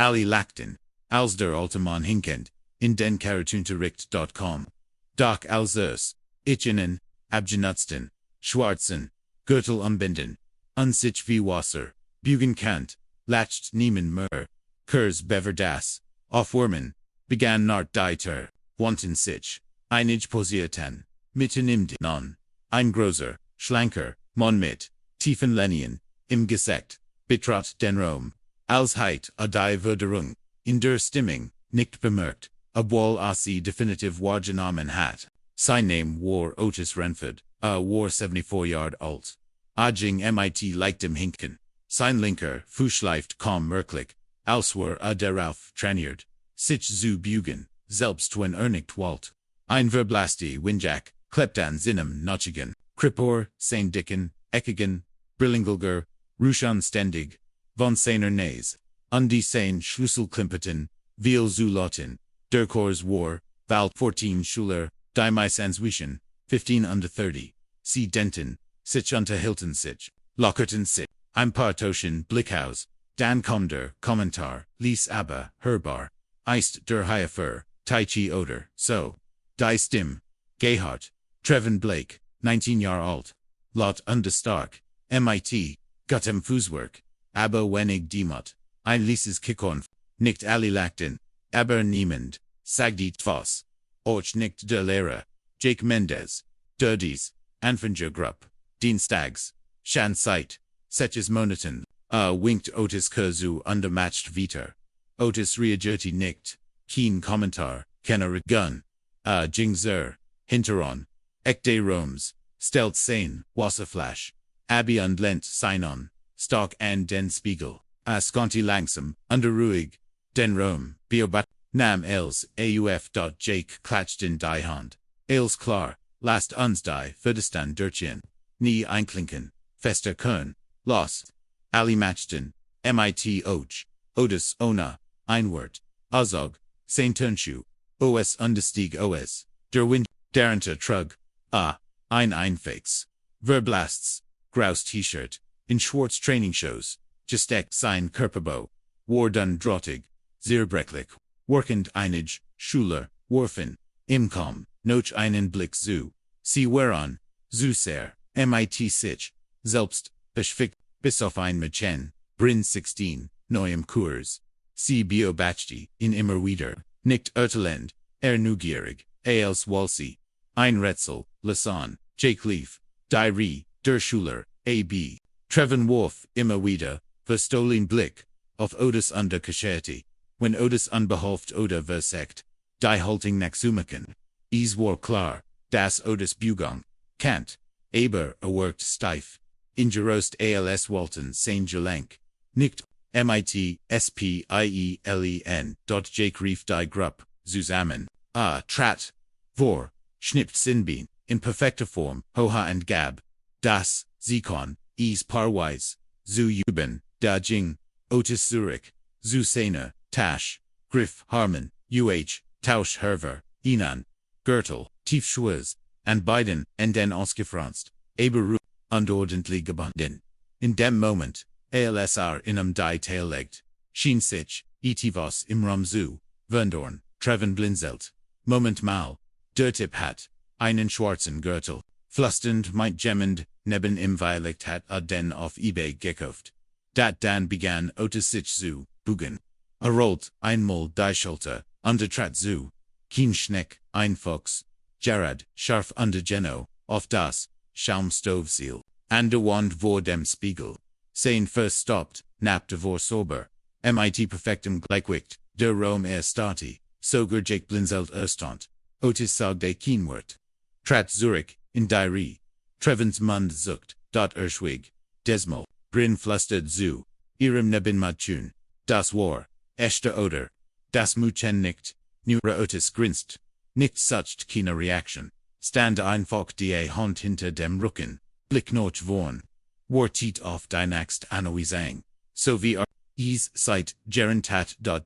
alle Lackten, als der Altemann Hinkend, in den Karatunterricht.com. Doch als ich ihnen, abgenutzten, schwarzen, Gürtel umbinden, sich wie Wasser, bügen kann, lacht niemand mehr, Kurs bever das, aufwärmen, begann nach die wanten sich, einig posierten, mitten im non, ein großer, schlanker, Mann mit, tiefen Linien, im Gesicht, betrat den Raum, als heit a die Verderung, in der Stimmung, nicht bemerkt, obwohl sie definitiv wahrgenommen hat. Sein Name war Otis Renford, war 74 Jahre alt. Ging mit leichtem Hinken. Sein linker Fuß schleift kaum merklich, als war darauf trainiert, sich zu bügen, selbst wenn nicht wollt. Ein verblasste Windjack, klebt an seinem Notchigen, Krippor, sein dicken, eckigen, Brillingelger, Ruschanständig, von seiner Nase, die sein Schlüsselklimpeten, viel zu lauten, der Kurs war, val 14 Schuler, die Meisenswischen, 15 under 30, sie denten, sich unterhielten sich, lockerten sich, ein paar Toschen Blickhaus, dann kommt der Kommentar, ließ aber, hörbar, ist der Hafer, Tai Chi oder, so, die Stimme, Gehart, Trevin Blake, 19 Jahre alt, laut stark, mit, guttem Fußwerk, aber wenig Demut, ein ließes Kickon, nicht alle lachten, aber niemand, sagt was, och nicht der Lehrer, Jake Mendez, der dies, Anfänger Grupp, Dienstags, Shan Zeit, Setches Monaten, winkt Otis Kurzu untermatcht Vita. Otis reagierte nicht, kein Kommentar, keine Gun, Jingzer, Hinteron, Ekde Roms, stellt sein, Wasserflash, Abby und Lent Sign-on, Stock an den Spiegel, Sconti langsam, unterruhig, den Rom, Biobat, Nam els, Jake klatscht in die Hand, els klar, lasst uns die Verdestan durchchen, nie einklinken, fester Kern, los, alle matchten, mit och, Otis ona, einwort, azog, sein Turnschuh, os understieg os, der Wind, darunter trug, ein Einfachs, verblasts, grouse T-Shirt, in Schwarz Training Shows, gesteckt sein Körperbo, war dann drottig, sehr brecklich, workend einig, Schuler, Worfen, imkom, noch einen Blick zu, sie waren, zu sehr, mit sich, selbst, beschwickt, bis auf ein Mädchen, Brin 16, neuem Kurs, sie beobachtete, in immer wieder, nicht urteilend, neugierig, als Walsi, ein Rätsel, Lasan, Jake Leaf, Diary, der Schuler, A.B., Trevin Wolf, immer wieder, verstohlen Blick, auf Otis unterkescherte, wenn Otis unbeholft oder versekt, die Haltung nachzumachen, war klar, dass Otis Bugang, Kant, aber worked steif, ingerost als Walton sein Gelenk, nicht, mit, spielen, Jake rief die Grupp, zusammen, trat, vor, schnippt Sinbein, in perfekter Form, hoha and gab, das, Zikon, paarweise, zu üben, da ging, Otis Zurich, zu seiner, Tasch, Griff Harmon, Tausch Herver, Inan, Gürtel, Tiefschweiz, and beiden, and den ausgefranst, aber unordentlich gebunden. In dem Moment, alsr in die Tail legt, schien sich, etwas im Raum zu, Vendorn, Trevin blinzelt, Moment mal, der Typ hat, einen schwarzen Gürtel, flüsternd meint gemmend, neben im Violett hat den auf eBay gekauft. Dat dann begann Otis sich zu, bügen. Rollt, einmal die Schulter, trat zu, kein Schneck, ein Fuchs, Gerard, scharf under Geno, auf das, Schaumstoffseil, an der Wand vor dem Spiegel. Sein first stoppt, nappte vor sober, mit perfektem Gleichgewicht, der Raum stati, sogar Jake blinzelt erstaunt, Otis sagte kein Wort. Trat Zurich, in die Trevins Mund zuckt, schwieg, Desmal, Brin flüstert zu, ihrem Nebenmadchun, das war, echte Oder, das Muchen nicht, nur Otis grinst, nicht sucht keine Reaction, stand einfach die Hand hinter dem Rücken, Blick noch vorn, war tiet auf die nächst Anweisung, so wie seit Gerentat. Doch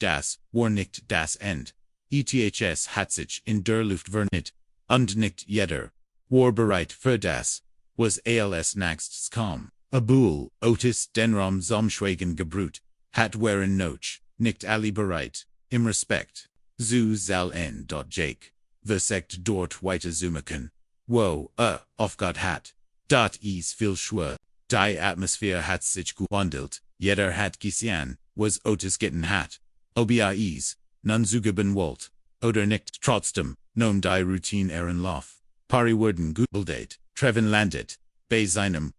das, war nicht das End, eths hat sich in der Luft verniet, und nicht jeder, war bereit für das, was als nächstes kam. Abul, Otis den Raum zum Schweigen gebrüht, hat waren noch, nicht alle bereit, im Respekt. Zu zal n. Jake. Versekt dort weiter zoomen. Wo, aufgehört hat. Dat is viel schwer. Die Atmosphäre hat sich gewandelt, jeder hat gesehen, was Otis getan hat. Ob is, nun zugeben wollt, oder nicht, trotzdem, nom die Routine Lauf. Pari wurden gebildet, Treven landet, bei seinem,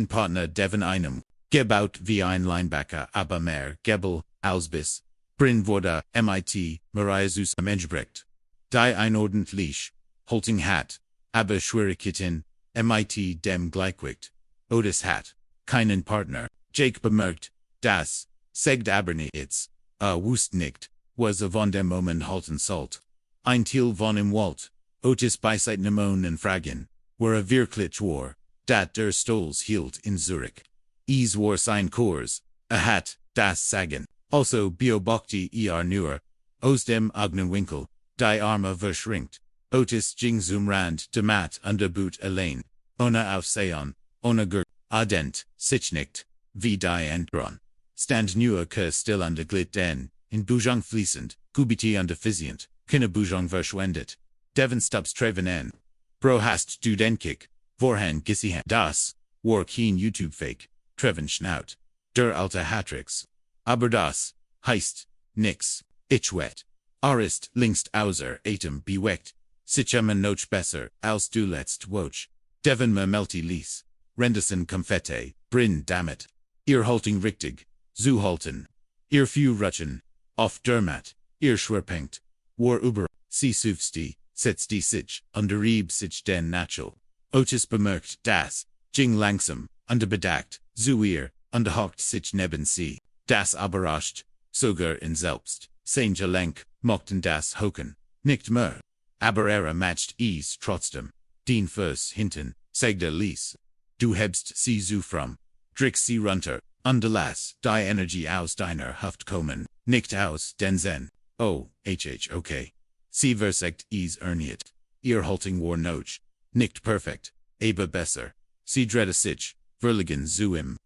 Partner Devon einem, gebaut wie ein Linebacker, aber mehr, Gebel, als bis, bringt wurde, mit, Mariasus am Entbrecht. Die einordentlich, Holting hat, aber Schwierigkeiten, mit dem Gleichgewicht. Otis hat, keinen Partner, Jake bemerkt, das, zeigt aber nichts, wusst nicht, was von dem Moment halten sollt. Ein Teil von im Wald, Otis beiseit nemonen fragen, were wirklich war, dat der Stolz hielt in Zurich. Es war sein Kurs, hat, das sagen, also beobachte nur, aus dem Augenwinkel, die Arme verschränkt, Otis ging zum Rand de Mat under Boot allein, ohne Aufsehen, ohne Gürtel, adent, sich nicht, wie die Entron. Stand nur still under Glit den, in Bujang fließend, Kubiti under Physient, keine Bujang verschwendet. Devon Stubbs Treven N. Bro hast du den Kick, vorhan gesehen das, war kein YouTube-Fake, Treven schnaut. Der alte Hatrix. Aber das, heißt, nix, ich wet. Arist linkst außer Atem beweckt, sicherman noch besser, als du letzt woch. Devon me melty lies, Rendesen Konfette, Brin damit. Ihr halting richtig, zu halten. Ihr few rutschen, auf dermat, ihr schwerpenkt. War über, sie sufsti, setzt die sich, unterrieb sich den Nachel. Otis bemerkt das, ging langsam, unterbedacht, zu ihr, unterhockt sich neben sie. Das überrascht, sogar in selbst, sein Gelenk, mochten das Hoken, nicht mehr. Aber matcht es trotzdem. Den Fuß hinten, sagte Lies. Du hebst sie zu from. Drick sie runter, unterlass die Energie aus deiner Haft kommen, nicht aus den Zen. Oh, okay. Sie versekt es erniet. Ihr Halting war noch, nicht perfekt, aber besser. Sie drehte sich, verlegen zu ihm.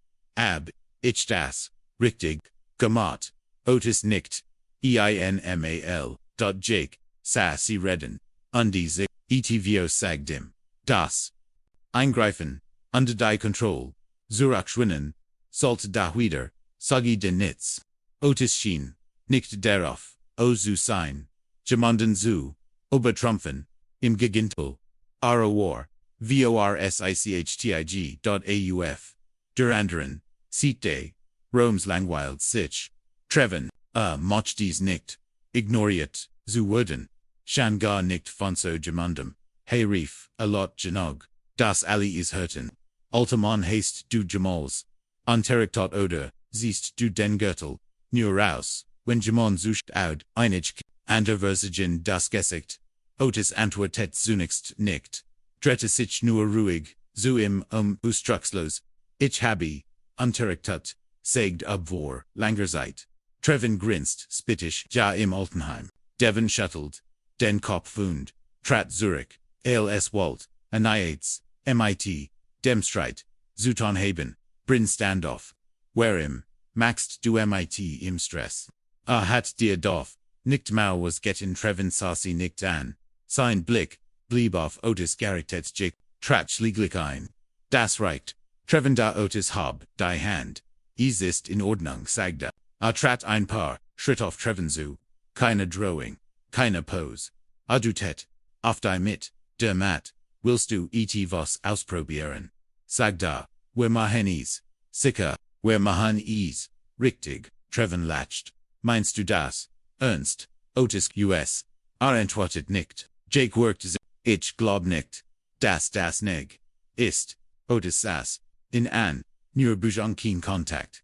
Ich das, richtig, gemacht. Otis nickt. Einmal. Jake, sah sie reden. Sich, etvo sagt ihm. Das. Eingreifen, under die Kontrolle. Zurückschwinden, sollte da wieder, sagi den Nitz. Otis schien, nicht darauf, zu sein. Jemanden zu, obertrumpfen, im Gegenteil. War, vorsichtig.auf. Der anderen, siete, Roms langweilt sich. Treven, moch dies nicht. Ignoriert, zu werden. Shan gar nicht von so jemandem. Hey rief, a lot genog. Das alle is hurten. Ultiman hast du Jamals. Unterrichtet oder, siehst du den Gürtel. Nur raus, wenn Jamon sucht out, einig, anderversigen das Gesicht. Otis antwortet zunächst nicht. Drehte sich nur ruhig, zu ihm ausdruckslos. Ich habe, unterrichtet, sagt vor, langer Zeit. Treven grinst, spittisch, ja im Altenheim. Devon shuttelt, den Kopf wund, trat Zurich, als Wald, annihilates, mit, dem Streit, Zuton haben, Brin Standoff. Whereim, maxst du mit im Stress. Hat dir doch, nicht mau was getting Treven saucy nicht an. Sein Blick, blieb auf Otis gerichtet Jake, trat schließlich ein. Das reicht. Treven da Otis hab, die Hand. Es ist in Ordnung, sagte. Trat ein paar, Schritt auf Treven zu. Keine Drohung, keine Pose. Du tät, auf die mit, der Mat, willst du was ausprobieren? Sag da, wir machen es. Sicher, wir machen es. Richtig, Treven lacht. Meinst du das? Ernst, Otis US. Antwortet nicht. Jake worked sich. Ich glaub nicht. Das neg. Ist. Otis saß. In an. Nur Bujang kein Kontakt.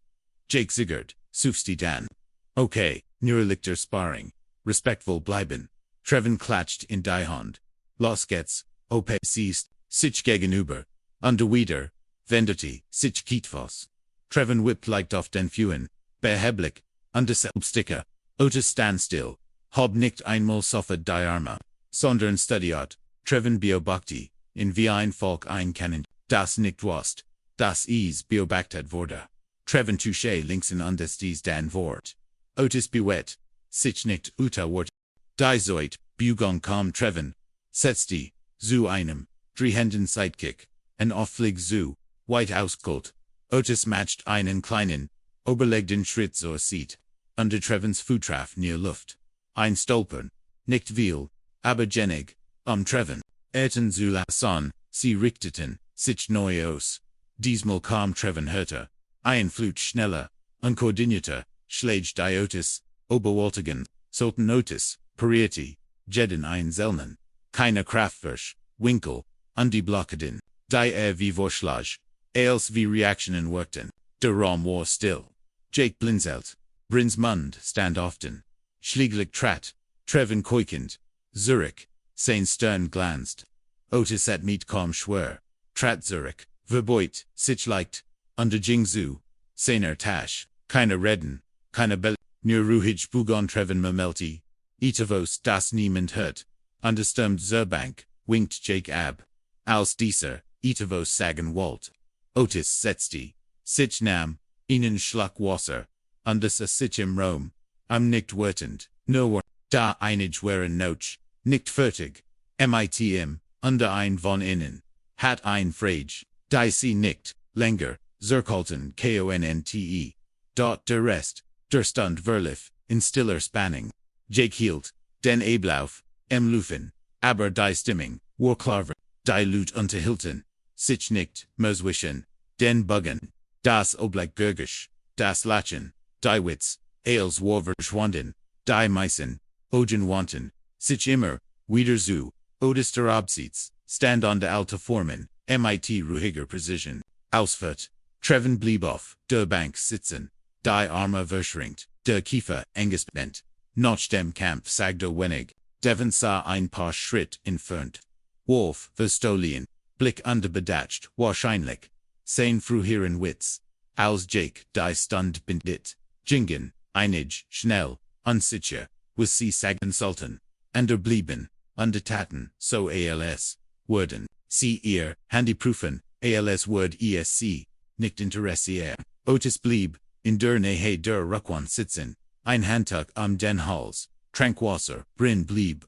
Jake ziggert. Sufsti dan. Okay, nur lichter Sparring. Respektvoll bleiben. Treven klatscht in die Hand. Los geht's. Ope siehst. Sich gegenüber. Wieder. Veränderte. Sich kitfos. Treven whipped leicht auf den Führen. Beheblich. Selbststicker. Otis standstill. Hab nicht einmal sofort die Arme. Sondern studiert. Treven beobachte. In wie ein Volk einkennen. Das nicht wast. Das is beobachtet wurde. Treven touche linksen understes dan vort. Otis bewet, sich nicht uta wort. Die Zoit, Bugong kam Treven, setsti, zu einem, drehenden Sidekick, en Aufflieg zu, White Auskult. Otis matcht einen kleinen, oberlegten Schritt zur Seat, under Trevens Futraf near Luft. Ein Stolpern, nicht viel, aber genig, Treven. Erten zu la son, sie richteten, sich neu aus. Diesmal kam Treven härter, ein Flut schneller, unkoordinierter, schlägt die Otis, Oberwaltigen, sollten Otis, parierte, jeden einzelnen, keine Kraftversch, Winkel, die Blockeden, die wie Vorschlag, als wie Reaktionen wirkten, der Raum war still. Jake blinzelt, Brins Mund stand often, schlieglich trat, Treven keuchend, Zurich, sein Stern glanzt. Otis at meet kaum schwer, trat Zurich, verbeut, sich leicht, under Jingzu, seiner Tasch, keine Reden, keine Bell, nur ruhig Bugon Treven Mamelti, Itavos das niemand hört, understürmt Zerbank, winkt Jake ab, als dieser, Itavos sagen Walt. Otis setzte, sich nam, ihnen schlag Wasser, anders a sich im Rom, nicht wertend, nur da einig waren noch, nicht fertig, mitm, under ein von innen, hat ein Frage, die sie nicht, länger, zerkalten konte, dort der Rest, der Stund verlief, in stiller Spanning. Jake hielt, den Ablauf, Lufen, aber die Stimmung, war klarver, die Lut unterhielten, sich nicht, Moswischen, den Buggen, das Obliggergisch, das Lachen, die Witz, als war verschwunden, die Meissen, Ogen wanten, sich immer, wieder zu, Otis der Abseits, stand on de alte Formen, mit ruhiger Precision, ausfert, Treven blieb auf, der Bank sitzen, die Arme verschränkt, der Kiefer engespannt, nach dem Kampf sagte wenig, Devon sah ein paar Schritt entfernt. Wolf, verstohlen, Blick unterbedacht, wahrscheinlich, sein früheren Witz, als Jake, die Stund bindet, Jingen, einig, schnell, unsicher, was sie sagen sollten, blieben, undertaten, so als, würden, sie ihr, Handyprüfen, als word esc, nicht interessier. Otis blieb, in der Nähe der Rückwand sitzen, ein Handtuch den Hals, Trinkwasser, Brin blieb,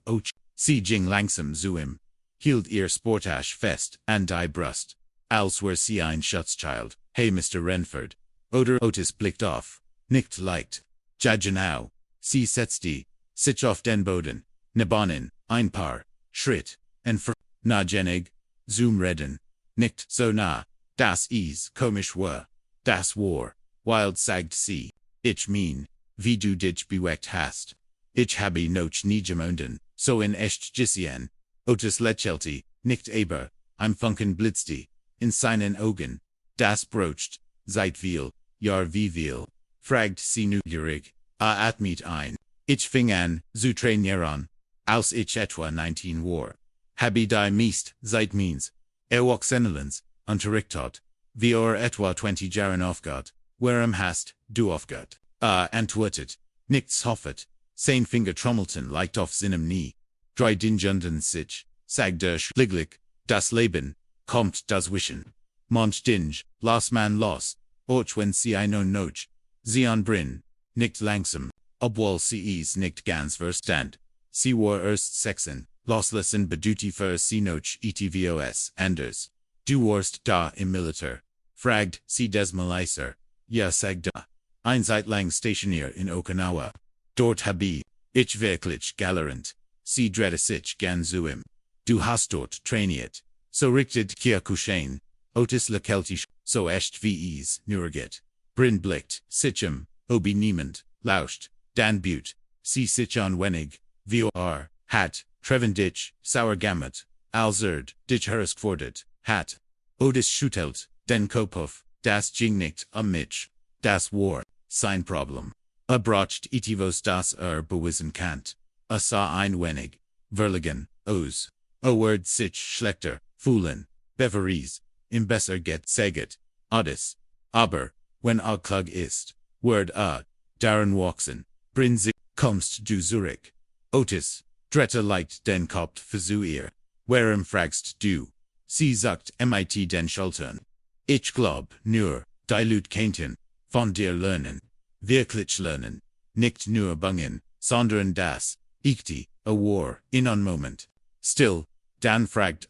sie ging langsam zu ihm, hielt ihr Sportasch fest, an die Brust, als wär sie ein Schutzchild, hey Mr. Renford, oder Otis blickt auf, nicht leicht, ja genau, sie setzte, sich auf den Boden, Nebanen, ein paar, Schritt, na genig, zum Reden, nicht so nah, das is komisch war, das war, wild sagt sie, ich mein, wie du dich bewegt hast, ich habe noch nie gemonden, so in echt gesehen, Otis lächelte, nicht aber, ein Funken blitzte, in seinen Augen, das brocht, seit viel, Jahr wie viel, fragt sie neugierig, atmet ein, ich fing an, zu trainieren, als ich etwa 19 war, habe die meist, seit means, Erwachsenelens, unterrichtet, wie etwa 20 Jahren aufgehört, warum hast du aufgehört, antwortet, nichts hoffet, sein Finger trommelten leicht auf seinem Knie, drei Dinjunden sich, sagt schlieglich, das Leben, kommt das Wischen, manch Dinge, las man los, och wenn sie eine noch, sie Brin, nicht langsam, obwohl sie es nicht ganz verstand, sie war erst sechsen, loslassen beduti für sie noch etvos anders, du warst da im Militär, fragt sie desmaliser, ja sagt da, ein Zeit lang stationier in Okinawa, dort habe ich wirklich galerant, sie drehte sich gern zu ihm, du hast dort trainiert, so richtet Kyokushin, Otis lächelte, so echt wie es nur geht, Brin blickt, sich obi niemand, lauscht, dann büt, sie sich an wenig, vor, hat, Treven dich, sauer gamut, alzerd, dich herausgefordert, hat, Otis schüttelt, den Kopf, das ging nicht mich, das war, sein Problem, bracht etivos das bewiesen kant, sah ein wenig, verlegen, aus, word sich schlechter, fühlen, beveries, im besser geht sagt, Otis, aber, wenn klug ist, word darin wachsen, Brin sich, kommst du zurück, Otis, drette leicht den Kopf für ihr, warum fragst du, sie sagt mit den Schultern, ich glaub, nur, die Lut kennten, von dir lernen, wirklich lernen, nicht nur bungen, sondern das, echte, a war, in un moment. Still, dann fragt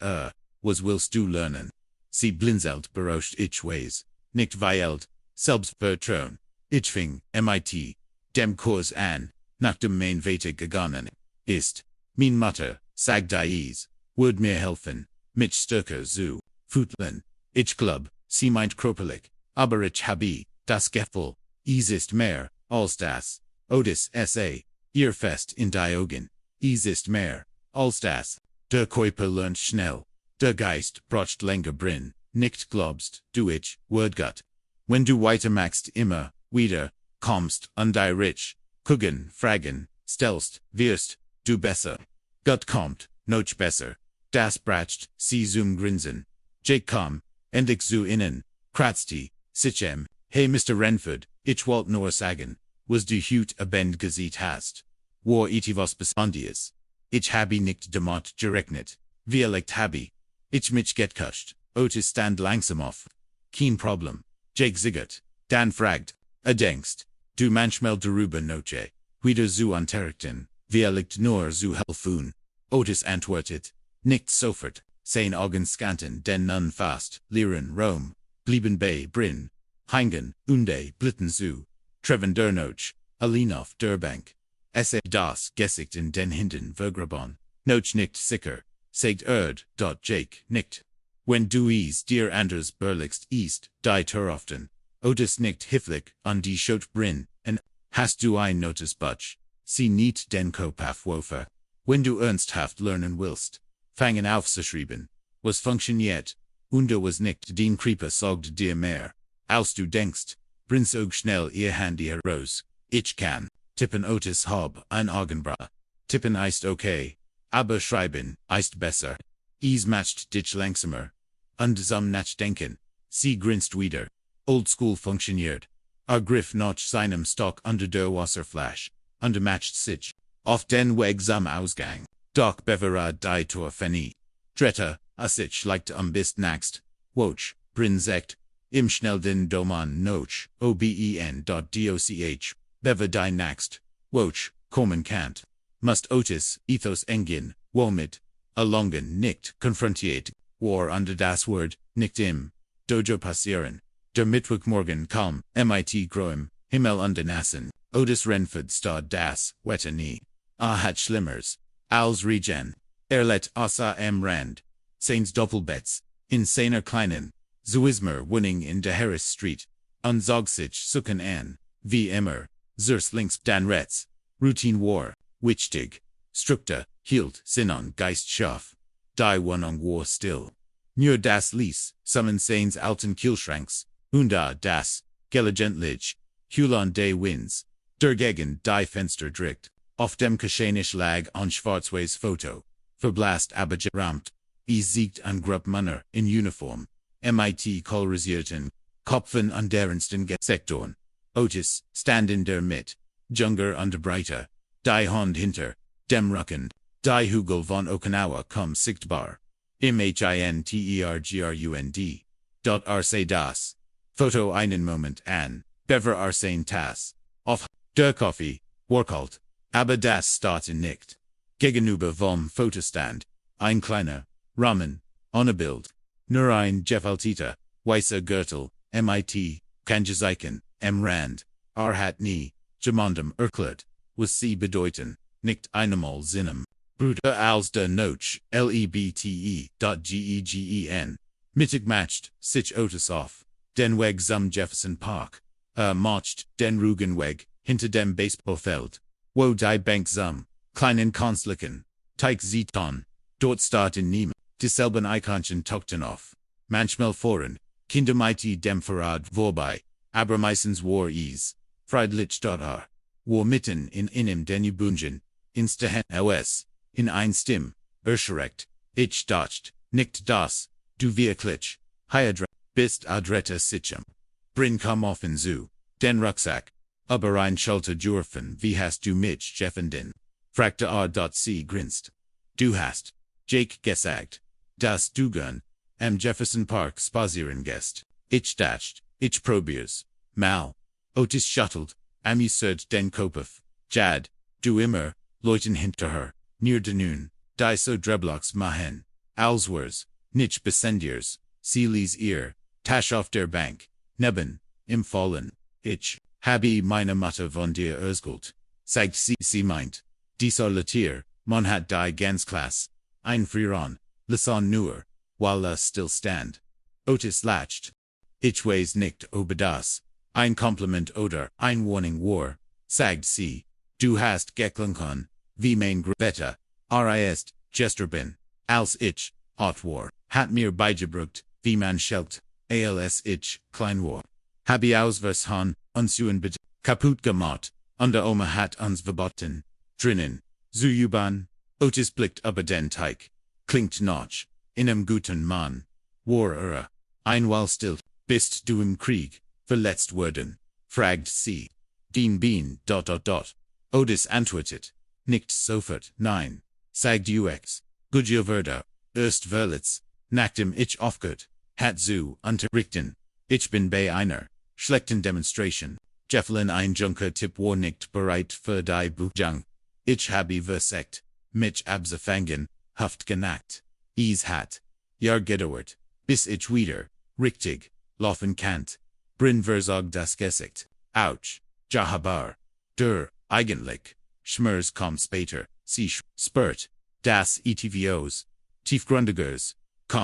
was willst du lernen? Sie blinzelt berauscht ich weiß, nicht weilt, selbst Vertrauen. Ich fing, mit, dem Kurs an, nach dem mein Vater gegangen ist. Mein Mutter, sagt dies, würde mir helfen, mit Stärke zu fühlen. Ich glaub, sie meint körperlich, aber ich habe das Gefühl, es ist mehr als das. Otis S.A. Ihr fest in die Augen, es ist mehr als das. Der Körper lernt schnell, der Geist braucht länger drin, nicht glaubst du ich, wird gut. Wenn du weitermachst immer, wieder, kommst, und die rich, Kugen, fragen, stellst, wirst, du besser. Gut kommt, noch besser. Das bracht, sie zum Grinsen. Jake komm, endlich zu innen, kratzti, sichem, hey Mr. Renford, ich wollt nur sagen, was du hut abend gesehen hast. War etwas Besonderes. Ich habe nicht damit gerechnet, vielleicht habe ich mich getäuscht. Otis stand langsam auf. Kein Problem. Jake ziggert, dann fragt, denkst du manchmal darüber noche, wieder zu unterrichten, vielleicht nur zu helfen? Otis antwortet, nicht sofort, sein Augen scanten den nun fast, leeren Raum, blieben bei Brin, hängen, unde blitten zu, treffen der Noch, allein auf der Bank. Esse das Gesicht in den Händen vergraben, noch nicht sicher, sagt Jake nicht. Wenn du es dir anders berlegst ist, die Turoften, Otis nicht hifflich an die Schot Brin, en, hast du ein Notice Butch, sie nicht den Kopf aufwerfen. Wenn du ernsthaft lernen willst, fangen aufzuschreiben, was funktioniert, und was nicht den Creeper sagt dir mehr, als du denkst, Brin zog schnell ihr Handy heraus, ich kann, tippen Otis hab ein Augenbraue, tippen ist okay, aber schreiben ist besser, es macht dich langsamer, und zum Nachdenken, sie grinst wieder, oldschool funktioniert, griff nach seinem Stock unter der Wasserflasche, und matcht sich, auf den Weg zum Ausgang, doch bevor die Tor feni, dritte, sich leicht bist nächst, woch, Brin sagt, im schnell den Doman noch, oben.doch, bever die nächst, woch, kommen kannt, must Otis, ethos engin, womit, alongen nicht konfrontiert, war unter das Wort, nicht im, Dojo passieren, der Mittwochmorgen kam, mit groem, Himmel unter Nassen, Otis Renford stod das, Wetter nie, hat schlimmers, als regen, let außer am Rand, seins Doppelbetts, in seiner kleinen, Zuismer Wohnung in der Harris Street, und zog sich suchen an, wie immer, zurs links dan rechts, Routine war, wichtig, struktur, hielt, Sinon Geist schaff, die Wohnung war still. Nur das Lies, summon seins alten Kielschranks, das, gelegentlich, Hulan de Winds, dergegen die Fenster dricht, auf dem Kaschenisch lag ein schwarzes Foto, verblasst aber gerammt, es siegt ein Gruppmanner in Uniform, mit kolrisierten, Kopfen an derensten Sektoren, Otis, stand in der Mitte, junger und breiter, die Hand hinter, dem Rücken, die Hügel von Okinawa kaum sichtbar, im Hintergrund, dort arse das, Foto einen Moment an, bever arsen tas, auf, der Kaffee, workalt, aber das starten nicht. Gegenüber vom Fotostand, ein kleiner, Rahmen, ohne Bild, nur ein gefalteter, weißer Gürtel, mit, Kanjazeichen, Rand, hat nie, jemandem erklärt, was sie bedeuten, nicht einmal Sinn. Bruder als der Noch, lebte.gegen, mittig matcht, sich Otis auf, den Weg zum Jefferson Park, macht, den ruhigen Weg, hinter dem Baseballfeld, wo die Bank zum, kleinen Kanzliken, Teig sieht an, dort starten niemand, dieselben Eichhörnchen tauchten auf, manchmal voran, Kinder mit dem Fahrrad vorbei, aber meistens war es, friedlich dort war mitten in einem den Übungen, instahen os, in ein Stimm, erschreckt, ich dacht, nicht das, du wirklich, bist adrette sichem. Brin kam offen zu, den Rucksack, aber ein Schulter dürfen, wie hast du mich gefunden? Fragte sie grinst. Du hast, Jake gesagt, dass du gern, am Jefferson Park spazieren gehst. Ich dacht, ich probier's, mal. Otis shuttled, amusert den Kopf, Jad, du immer, Leuten hinter her, near de noon, die so dreblocks mahen, Alswers, nicht besendiers, Seelys ear, Tasch auf der Bank, Neben, im Fallen, ich, habe meine Mutter von dir erzählt, zeigt sie meint, dieser Latier, man hat die ganz Klasse, einfrieren, lassen nur, while still stand. Otis latched. Ich weiß nicht ob das, ein Kompliment oder ein Warning war, sagt sie, du hast geklungen, wie mein Wetter, ist, gestern bin, als ich, ot war, hat mir beigebracht, wie man schellt, als ich, klein war. Habe aus was han, uns kaputt gemacht, und der Oma hat uns verboten, drinnen, zu U-Bahn, Otis blickt über den Teich, klingt noch, in einem guten Mann, war einmal still, bist du im Krieg, verletzt worden, fragt sie, den Bean, Otis antwortet, nicht sofort, nein, sagt UX, Gudjo Verda, erst verletzt, nachdem ich aufgehört, hat zu unterrichten, ich bin bei einer, schlechten Demonstration, Jeffelin ein Junker Tipp war nicht bereit für die Buchung, ich habe versagt, mich abzufangen, haft genackt, hat, Jahr gedauert, bis ich wieder, richtig, laufen kannt, Brin versog das Gesicht, ouch, Jahabar, eigentlich, Schmers kommt später, sie spurt, das ETVOs, tiefgründigers,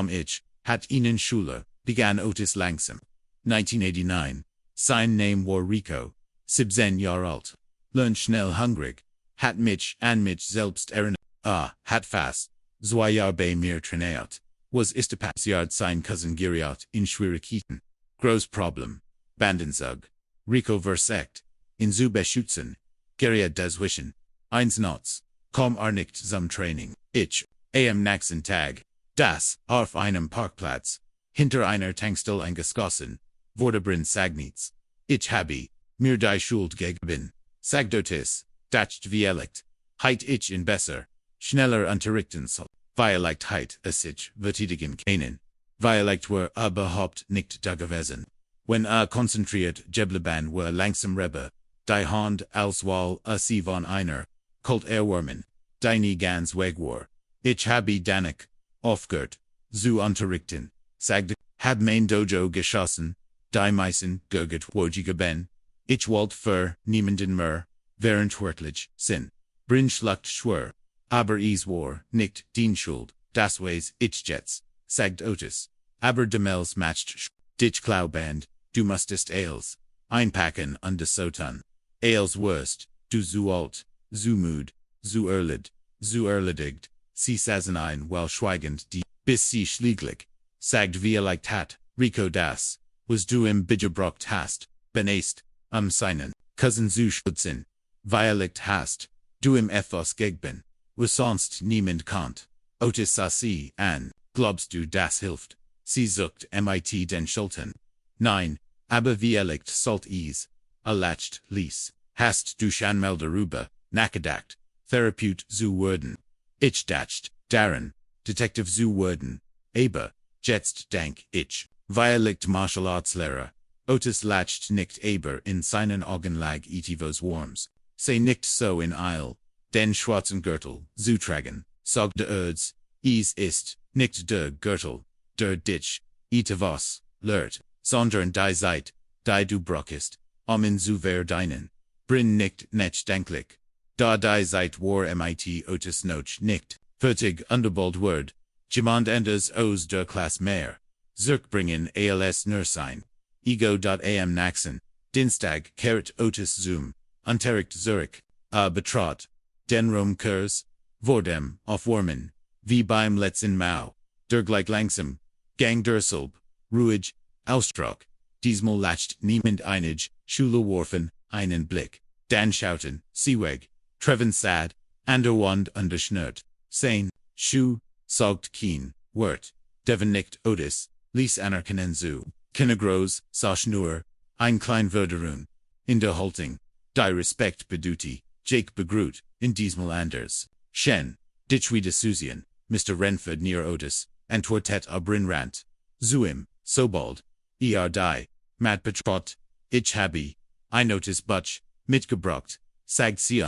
ich, hat ihnen Schule, begann Otis langsam, 1989, sein Name war Rico, 17 Jahre alt, lern schnell hungrig, hat mich an mich selbst erinnert, hat fast, 2 Jahre bei mir trainiert, was ist passiert sein Cousin geriet in Schwierigkeiten, groß Problem, Bandenzug, Rico versagt, in zu beschützen, geriet dazwischen, eins Nots, kaum nicht zum Training, ich, am nächsten Tag, das, auf einem Parkplatz, hinter einer Tankstelle eingeschlossen, wurde Brin Sagnitz, ich habe, mir die Schuld gegeben, sagt Otis, dacht Dialekt, heit ich in besser, schneller unterrichten soll, Dialektheit es ich verteidigen können, Dialekt war überhaupt nicht da gewesen, wenn konzentriert geblieben war langsam Rebbe, die Hand als Wall sie von einer, Kult erwärmen, die nie ganz weg war, ich habe danach, aufgehört, zu unterrichten, sagte, hab mein Dojo geschossen, die meisten Gurget wojige ben, ich wollte für niemanden mehr, verantwortlich sind, Brin schluckt schwör, aber es war nicht den Schuld, das weiß ich jetzt, sagt Otis, aber demels matcht dich Klauband, du musstest Ales, einpacken und desotan, Ales worst, du zu alt, zu müd, zu erledigt, sie saßen ein while schweigend die, bis sie schlieglich, sagt Dialekt hat, Rico das, was du im Bigerbrocht hast, beneist, seinen, Cousin zu schützen, Dialekt hast, du im Ethos gegben, was sonst niemand kannt, Otis sah sie an, glaubst du das hilft, sie sucht mit den Schultern, nein, aber Dialekt sollt es, erlacht ließ, hast du schon mal darüber, nachgedacht, Therapeut zu werden, ich dacht, daran, Detective zu werden, aber, jetzt denk ich, Dialekt Martial Arts Lehrer, Otis lacht nicht aber in seinen Augen lag etwas Worms, sei nicht so in Eil, den schwarzen Gürtel, zu tragen, sagte Erz, es ist, nicht der Gürtel, der dich, etwas, lehrt, sondern die Zeit, die du brauchst, in zu verdienen, Brin nicht denklich, da die Zeit war mit Otis noch nicht, fertig underbold word, jemand anders aus der Klasse mehr, zurückbringen als nur sein, ego.am naxen, Dienstag kehrt Otis zum, Unterricht Zurich, betrat, den Raumkurs, vor dem, aufwärmen, wie beim letzten Mal, der gleich langsam, gang derselb, ruhig, Ausdruck, diesmal lacht niemand einig, Schule warfen, einen Blick, dann schauten, sie weg, treffen sad, anderwand unterschnürt, sein, Schuh, sagt kein, Wort, Devon nicht Otis, ließ anerkennen zu, Kindergroß, sach nur, ein klein Vertrauen, in der Haltung, die Respekt beduti, Jake begrüht, in diesmal anders, Shen, dich wieder Susan, Mr. Renford near Otis, antwortet Brin rant, zu ihm, sobald, die, mat betrot, ich habe, ein Otis Butch, mitgebracht, zeigt sie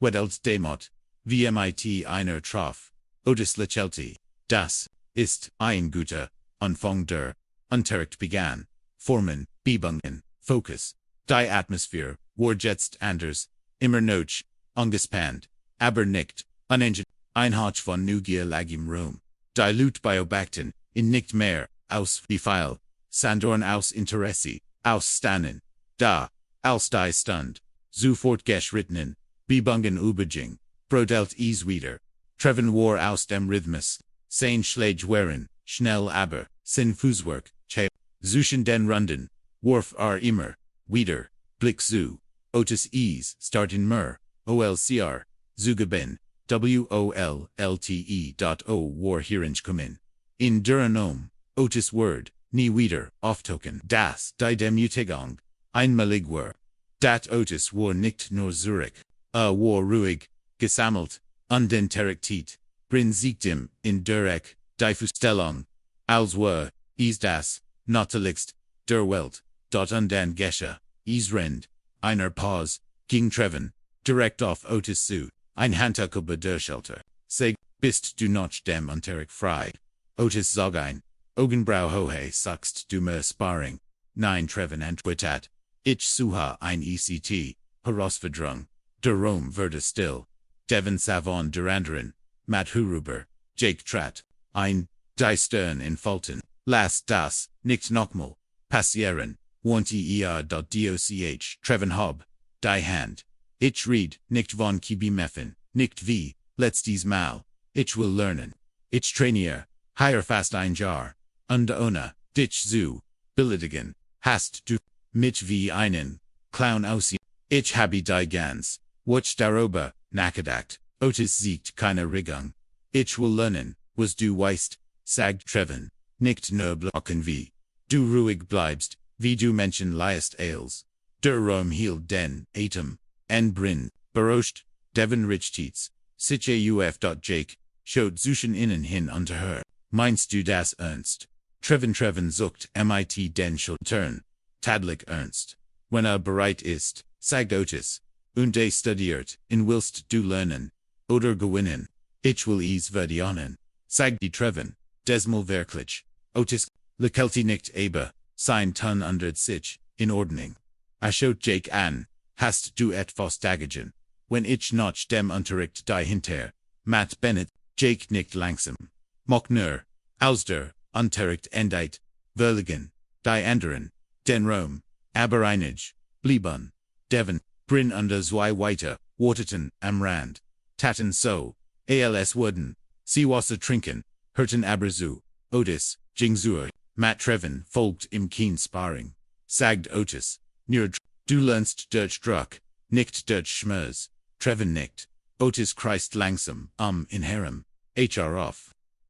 wedelt demot, vmit einer Trof, Otis Lechelti, das ist ein guter Anfang der Unterricht begann, Formen, Bebungen, Focus, die Atmosphäre, war jetzt anders, immer noch, angespannt, aber nicht, unenget, ein Hotch von Neugier lag im Raum, die Lut beobachten, in nicht mehr, aus wie viel, Sandorn aus Interesse, aus Stannen, da, als die Stund, sofort geschrittenen, Bebungen überging, brodelt es wieder, Treven war aus dem Rhythmus, sein Schläge waren, schnell aber, sin Fußwerk, zwischen den Runden, warf immer, wieder, Blick zu, Otis es, starten mer, olcr, zugeben, wollte.o war herinkommen. In der Nom, Otis Word, nie wieder, auftoken, das, die Demütigung, einmalig war. Dat Otis war nicht nur Zurich, war ruhig, gesammelt, undenterrichtet, brin siegtem, in der Eck, die Fußstellung, als war, is das, natürlichst, der Welt, dort und dann Gesche, is rend, einer Pause, ging Treven, direkt auf Otis zu, ein Handtuch über der Schulter, sag, bist du noch dem Unterricht frei? Otis sag ein, Augenbrau hohe sagst du mir Sparring, nein Treven antwortet, ich suche ein ECT, Herausforderung, der Raum wurde still, Devon Savon der anderen, Matt Huruber, Jake Tratt, ein, die Stern in Fulton, lass das, nicht nochmal, passieren, doch, Treven Hobb, die Hand, ich red, nicht von Kibimeffen, nicht wie, letztes Mal, ich will lernen, ich trainiere, hire fast ein Jahr, und ohne, dich zu, billigen, hast du, mich wie einen, Clown aussehen, ich habe die ganz, watch darüber, nachgedacht, Otis siegt keine Regung, ich will lernen, was du weißt, sagt Treven, nicht nur blocken wie, du ruhig bleibst, wie du Menschen leist als, der Raum hielt den Atem, en brin, berauscht, Devon Richtiz, sich Jake, schaut zwischen innen hin unter her, meinst du das ernst? Treven zuckt mit den Schultern, tadlich ernst, wenn bereit ist, sagt Otis, und studiert, in willst du lernen, oder gewinnen, ich will es verdienen, sagt die Treven, desmal wirklich, Otis, lekelti nicht aber, sein Ton under sich, in Ordnung. Schaut Jake an, hast du etwas dagegen, wenn ich noch dem Unterricht dahinter, Matt Bennett, Jake nicht langsam, mock nur, als der Unterricht endet, verligen, die anderen, den Raum, aber einig, blieben, Devon, brin under zwei weiter, warteten am Rand, taten so, als wurden, sie Wasser trinken, hörten aber zu, Otis, ging zur, Matt Treven folgt im Keen Sparring, sagt Otis, nur du lernst durch Druck, nicht durch Schmerz, Treven nicht, Otis kreist langsam, in Herem, HR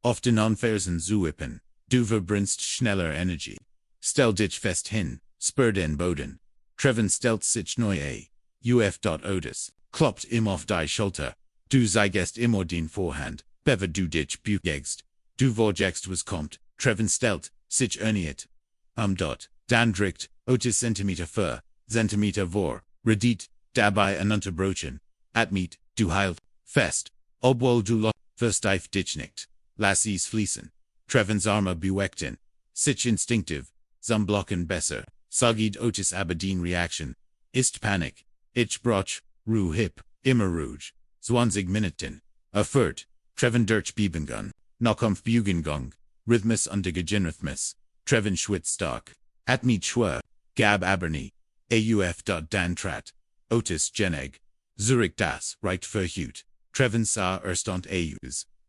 auf den Anfersen zuippen, du verbrennst schneller Energie, stell dich fest hin, spür den Boden, Treven stellt sich neu Otis, klopft ihm auf die Schulter, du zeigst immer den Vorhand, bever du dich bügst, du vorjagst was kommt, Treven stellt sich erniet, dort, dann drückt, Otis Zentimeter für, Zentimeter vor, redit, dabei unterbrochen, atmet, du heilt, fest, obwohl du versteif dich nicht, lass es fließen, Trevens Arme beweckten, sich instinktiv, zum Blocken besser, sagid Otis Aberdeen Reaction, ist Panik, ich brauch, Ruhe hip, immer ruhig, 20 Minuten, erfurt, Treven durch Biebengung, Nockampfbugengung, Rhythmus und Gegenrhythmus, Treven schwitzt stark, atmet schwer, gab aber dann trat, Otis geneg, Zurich das, right verhut, Treven sah erst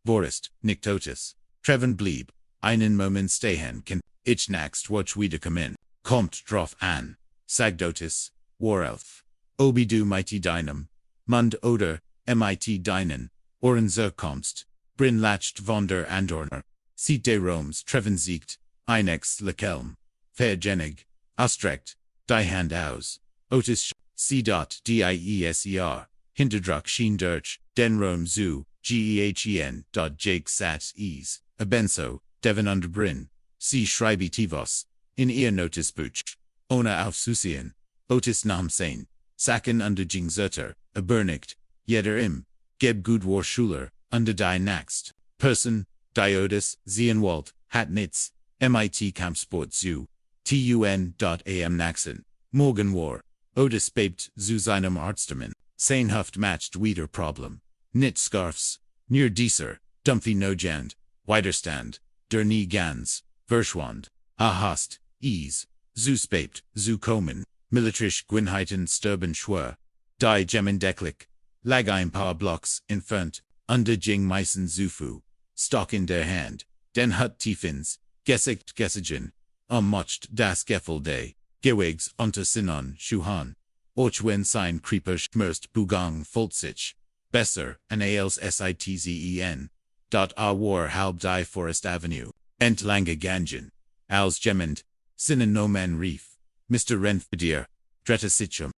vorist, nicht Otis, Treven blieb, einen Moment stehen kann, ich nächst watch wiederkommen, kommt drauf an, sagt Otis, Warelf, obi du mighty deinem, Mund oder, mit deinen, Ohren kommst, brin lacht von der Andorner, sieht de Roms, Treven siegt, einex lekelm, vergenig, ausstreckt, die Hand aus, Otis c.dieser, hinterdruck schien durch, den Rom zu, gehen, Jake sat ease, abenso, Devon unterbrin, sie schreibe tivos, in ihr Notizbuch, ohne aufzusehen, Otis nahm sein, Sacken under Jing Zerter, Bernicht, jeder im, Geb gut war Schuler, under die Naxt, Person, Diotis, Zienwald, Hatnitz, MIT Kampfsport zu, TUN.am Naxen, Morgen war, Otis bebt zu seinem Arzttermin, sein Huft matched wieder Problem, Knit Scarfs, near dieser, Dumphy Nojand, Widerstand, der nie ganz, Verschwand, Hast, Ease, zu spät, zu kommen, militrisch Gwynheiten sterben schwer, die Gemmendecklich, lag ein paar Blocks entfernt, under Jing Meissen Zufu, Stock in der Hand, den Hut tiefins, Gesigt Gesigen, mocht das Gefühl de, Gewigs unter Sinon Schuhan, och wenn sein Creeper schmerzt Bugang Fulzich, besser, an als Sitzen, dot a war halb die Forest Avenue, entlange Gangen, als Gemmend, Sinnen no man Reef, Mr. Renford, Dretta Sichum,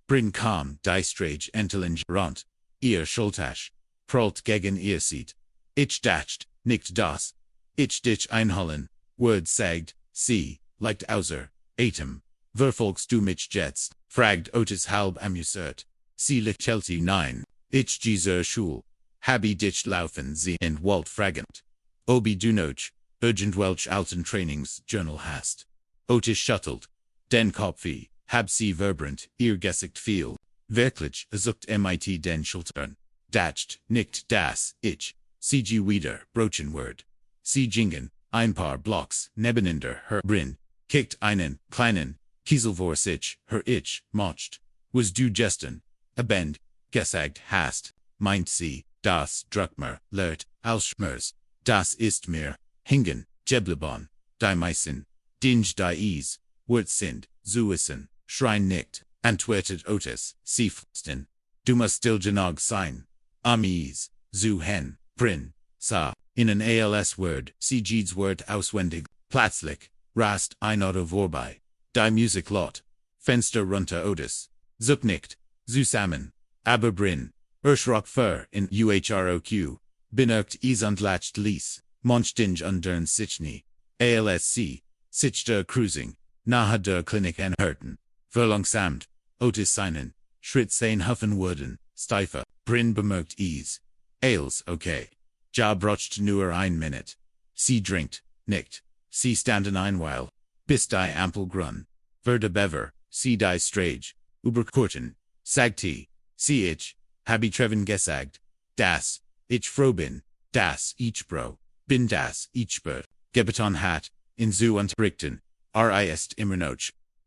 Brin kam die Strage entelen Ront, ihr Schultasch, Prolt gegen ihr Seat, ich dacht, nicht das, ich dich einholen, Word sagt, sie, leicht außer, Atem, verfolgst du mich jetzt, fragt Otis halb amüsiert, sie lichelti nein, ich dieser Schul, habi dich laufen sie in Walt fragant, obi du noch, urgent welch alten Trainings Journal hast, Otis shuttelt, den Kopfi, hab sie verbrant, ihr Gesicht viel, wirklich, zuckt mit den Schultern, dacht, nicht das, ich, CG wieder, brochen Word, sie jingen, ein paar Blocks, nebeneinander, her Brin, kickt einen, kleinen, Kiesel vor sich, her ich, mocht, was du gestern, abend, gesagt hast, meint sie, das Druckmer, lehrt, Alschmers, das ist mir, hingen, Jeblebon, die Meissen, dinge die Ease, Wort sind, Zuissen, Schrein nicht, antwortet Otis, sie fsten, du musst still genug sein, am Ease, zu hen, Brin, sa, in an als Word, sie jedes Wort auswendig, plötzlich, rast ein Auto vorbei, die Musik laut, Fenster runter Otis, zuck nicht, zusammen, aber Brin, Erschrock für in UHROQ, bemerkt is und latcht ließ, Monstinge undern Sichni, ALSC, sich der Cruising, nahe der Klinik anhörten, verlangsamt, Otis seinen, Schritt sein Huffen wurden, steifer, Brin bemerkt is, Ales, okay. Ja brocht nur ein Minute. Sie drinkt, nicht, sie standen ein Weil, bis die Ampel grun, verde bever, sie die Strage, überkurten, sagte, sie ich, hab ich treven gesagt, das, ich froh bin, das ich bro, bin das ich ber, gebeton hat, in zu unterrichten, ist immer noch,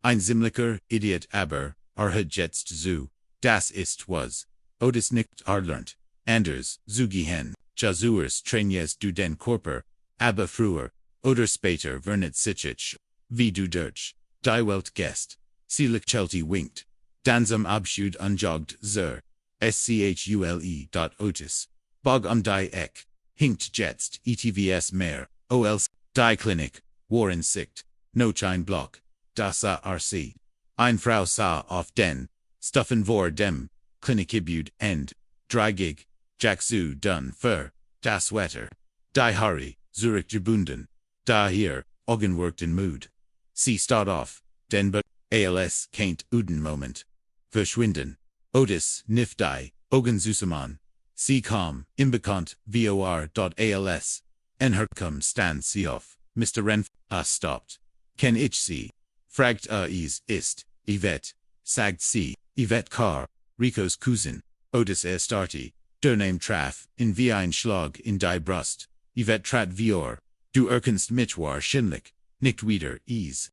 ein ziemlicher Idiot aber, hat jetzt zu, das ist was, Otis nicht lernt, anders, zu gehen. Jazuers trainies du den Körper, aber früher, oder später vernet sich, wie du durch, die Welt gehst, sie lichelti winkt, dann zum Abschied unjogt zur, schule. Otis, bog die Eck, hinkt jetzt, etvs mehr, ols, die Klinik, waren sicht, noch ein Block, das ARC, ein Frau sah auf den, Stuffen vor dem, Klinikgebüd end, 3 Gig, Jack zu dun für, das Wetter, die Harry, Zurich gebunden, da hier, Augenworked in Mood. Sie start off, den but, als, keint Uden Moment. Verschwinden. Otis, nif die, Augen Zusammen. Sie kam, imbekannt, vor.als. Enherkum stand sie auf, Mr. Renford, stopped. Ken ich sie? Fragt ist, Yvette, sagt sie, Yvette Carr, Rico's Cousin, Otis starti. Der Name traf, in wie ein Schlag in die Brust, Yvette trat vior, du erkennst mich wahrscheinlich, nicht wieder, ist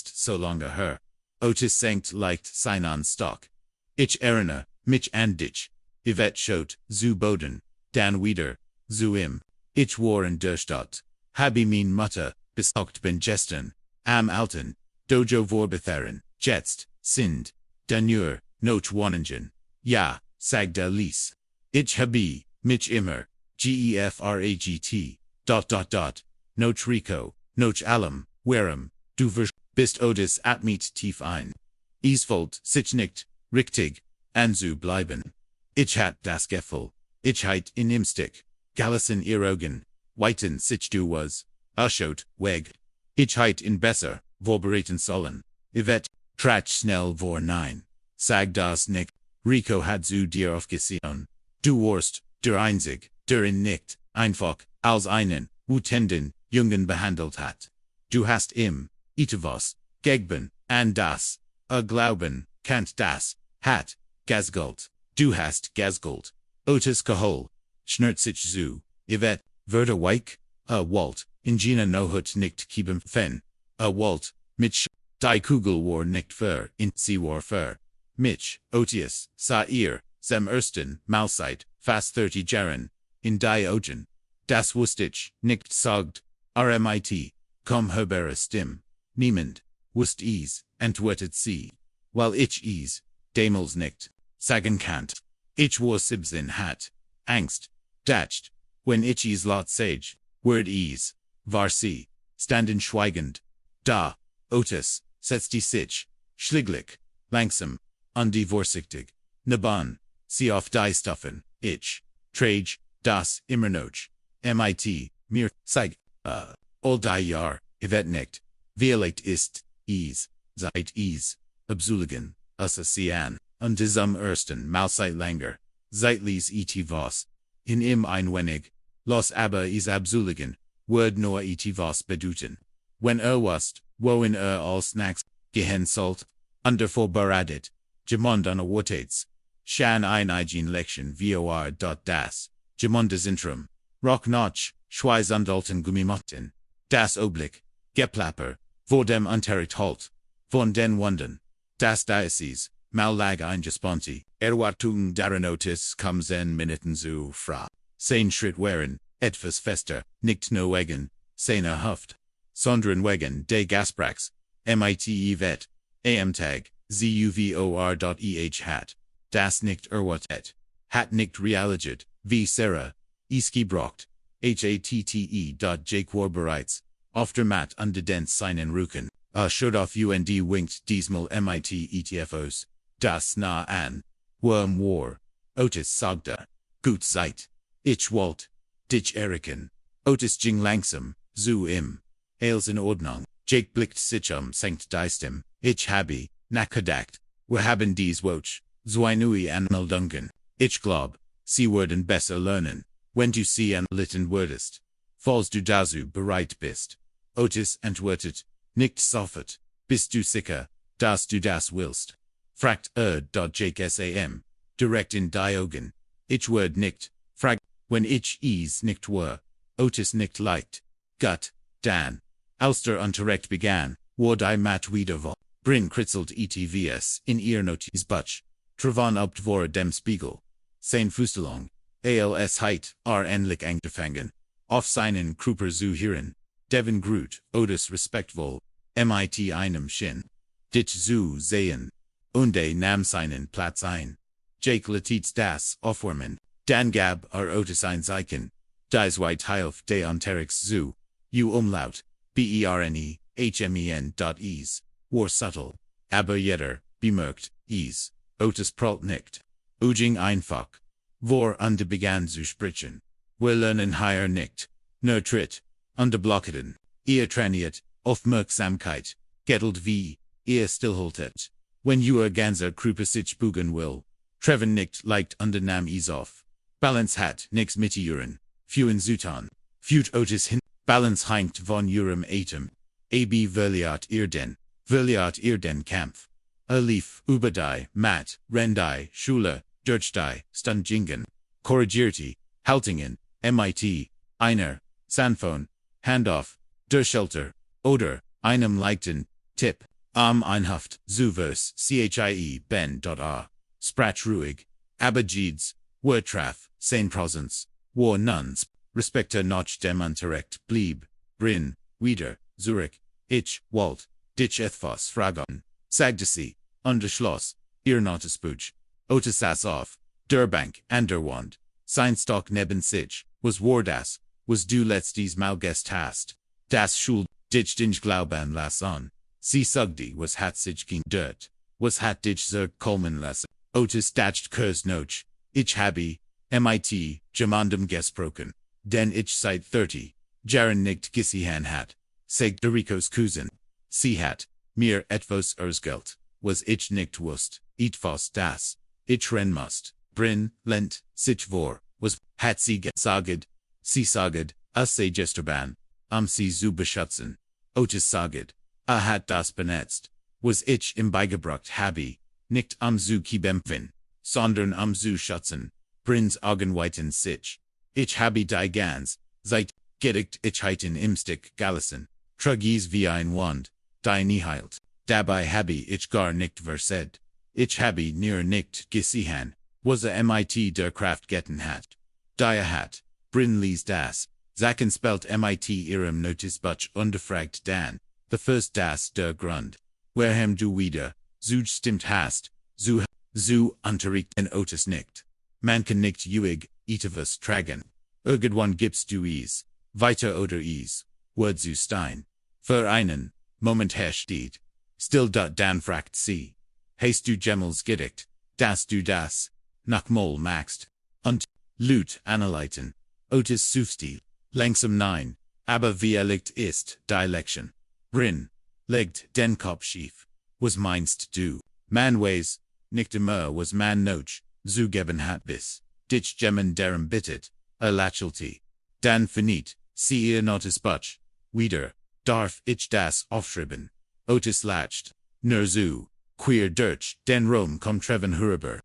so lange her. Otis senkt leicht seinen Stock. Ich erinnere mich an dich, Yvette schaut, zu Boden, dann wieder, zu ihm. Ich war in der Stadt, habe mein Mutter besucht bin gestern, am alten, Dojo Veteranen, jetzt, sind, nur, noch Wohnungen, ja, sagt Alice. Ich habe, mich immer, gefragt, noch Rico, noch allem, warum, du bist Otis atmet tief ein. Isfold, sich nicht, richtig, anzu bleiben. Ich hat das Gefühl, ich heit in Imstick, Gallison ihr Augen, weiten sich du was, schaut, weg. Ich heit in besser, vorbereiten sollen. Yvette, Trach schnell vor 9. Sag das nicht. Rico hat zu dir aufgesehen. Du warst, der Einzig, der ihn nicht, einfach, als einen, wütenden, Jungen behandelt hat. Du hast ihm, etwas, gegeben, an das, glauben, kannt das, hat, gasgult. Du hast gasgult. Otis gehol. Schnert sich zu. Yvette, Verda weik, Walt, ingena no hut nicht kieben fen. Walt, Mitch, die Kugel war nicht für, sie war für. Mitch, Otis, sa ihr, sem ersten, Mahlzeit, fast 30 Jahren, in die Augen. Das wusste ich, nicht sagt, RMIT, komm hörbere Stimme. Niemand, wusst is, antwortet sie. Weil ich is, damals nicht, sagen kannt. Ich war 17 hat, Angst, dacht, wenn ich is lot sage, word is, war sie, standen schweigend. Da, Otis, setzte sich, schlieglich, langsam, an die vorsichtig, naban, sie auf die Stuffen, ich, trage, das, immer noch, MIT, mir, zeigt, all die Jahr, Yvette nicht, vielleicht ist, is, seit is, abzuligen, assozian, und diesem ersten Mahlzeit langer, zeitlis etwas, in ihm ein wenig, los aber is abzuligen, word nur etwas bedeuten. Wenn wast, wo in als snacks, gehen sollt, under vorbereitet, gemond an awartates, shan ein eigen Lection vor. Das, gemond des Intrum, rock notch, schweiß andalten Gummimotten, das Oblick, geplapper, vor dem Unterricht halt, von den Wunden, das Diocese, mal lag eingespannt, Erwartung darin Otis kommen Minuten zu fra, sein Schritt wären, etwas fester, nicht no wegen, seiner Haft, sondern wegen de Gasprax, MIT Yvette, Tag, zuvor.eh hat, das nicht erwartet, hat nicht realiget, wie Sarah, gebrocht, hatte. War bereits, oftmals unter den seinen Rücken, schuld auf und winkt diesmal MIT ETFOs, das nah an, worm war, Otis sagte, gut seid, ich wollt, dich erkennen, Otis ging langsam, zu ihm, alles in Ordnung, Jake blickt sich senkt die Stimme, ich habe, nachgedacht, wir haben dies Woch, zwei Anmeldungen, ich glaub, sie würden besser lernen, wenn du sie anlitten würdest, falls du dazu bereit bist. Otis antwortet, nicht sofort, bist du sicher, dass du das willst? Fragt Jake Sam, direkt in die Augen, ich würd nicht, fragt, wenn ich es nicht wär, Otis nicht leicht, gut, dann, als der Unterricht begann, war die Mat wieder voll. Bryn kritzelt ETVS in ihr Notizbuch, Travan obt vor dem Spiegel, sein Fußstellung, als heit, endlich angefangen, auf seinen Kruper zu hören, Devin Groot, Otis respektvoll, MIT einem Shin, dich zu sehen, unde nam seinen Platz ein, Jake letits das aufwärmen, dann gab Otis ein Zeichen, dies weit hilf de Unterrichts zu, umlaut, berne, hmen.es, war subtle, aber jeder, bemerkt, is, Otis prallt nicht, uging einfach, vor begann zu sprechen, wir lernen hier nicht, nur tritt, blocketen, ihr trainiert, Aufmerksamkeit, gettelt wie, ihr stillhaltet, wenn ihr ganzer Krupe sich bugen will, treffen nicht leicht nam is auf, Balance hat nix mit ihren, fuen zutan, fut Otis hin, Balance hängt von ihrem Atem, verliert ihr den Kampf, lief, über die, mat, rendai, Schule, durch die, Stundjingen, korrigierte, Haltingen, MIT, einer, Sanfon, Handoff, der Shelter, oder, einem leichten, Tipp, einhaft, Zuvers, chie, ben.a, sprach ruhig, aber Jeeds, Wurtraf, sein Präsenz, war nuns, Respekte noch dem Unterricht blieb, Bryn, wieder, Zurich, ich, Walt, dich etwas fragen, sagte sie, Schloss, ihr Notizbuch, Otis saß auf, der Bank, an der Wand, sein Stock neben sich, war das, was du letztes Mal gest hast, das Schul, dich den Glauben lassen, sie sagte, was hat sich geändert, was hat dich so kommen lassen, Otis dacht kurz noch, ich habe, MIT, jemandem gesprochen, denn ich seit 30, Jahren nicht gesehen hat, sagt Ricos Cousin, sie hat, mir etwas erzählt, was ich nicht wusst, etwas das, ich ren must, brin, lent, sich vor, was, hat sie gesagt, sie saged, se gestern, sie zu beschützen, Otis saged, hat das benetzt, was ich im beigebracht habe, nicht zu kibempfen, sondern zu schützen, brins Augenweiten sich, ich habe die ganz, seit, gedickt ich heiten im Stick galassen, trugis wie ein Wand, die nie heilt, dabei habe ich gar nicht versed, ich habe near nicht gesehen, was mit der Kraft getten hat, die hat, brin lies das, Zaken spelt mit ihrem Notizbuch ungefragt dann, the first das der Grund, werhem du wieder, stimmt hast, zu unterricht en Otis nicht, man kann nicht uig, etwas tragen, irgendwann gibst du es, weiter oder es, wird zu stein, für einen, Moment steht, still dann fragt sie, hast du Gemmels gedickt, dass du das, nachmol maxst, und, Lut analyten, Otis sufstil, langsam nein, aber wie liegt ist, die Lection, brin, legt den Kopf schief, was meinst du, man weiß, nicht immer was man noch, zugeben hat bis, dich gemmen darum bittet, lächelte, dann finit, sie ihr Notizbuch, wieder, darf ich das aufschreiben, Otis lacht, nur zu, queer durch, den Rom kommt treven hörbar,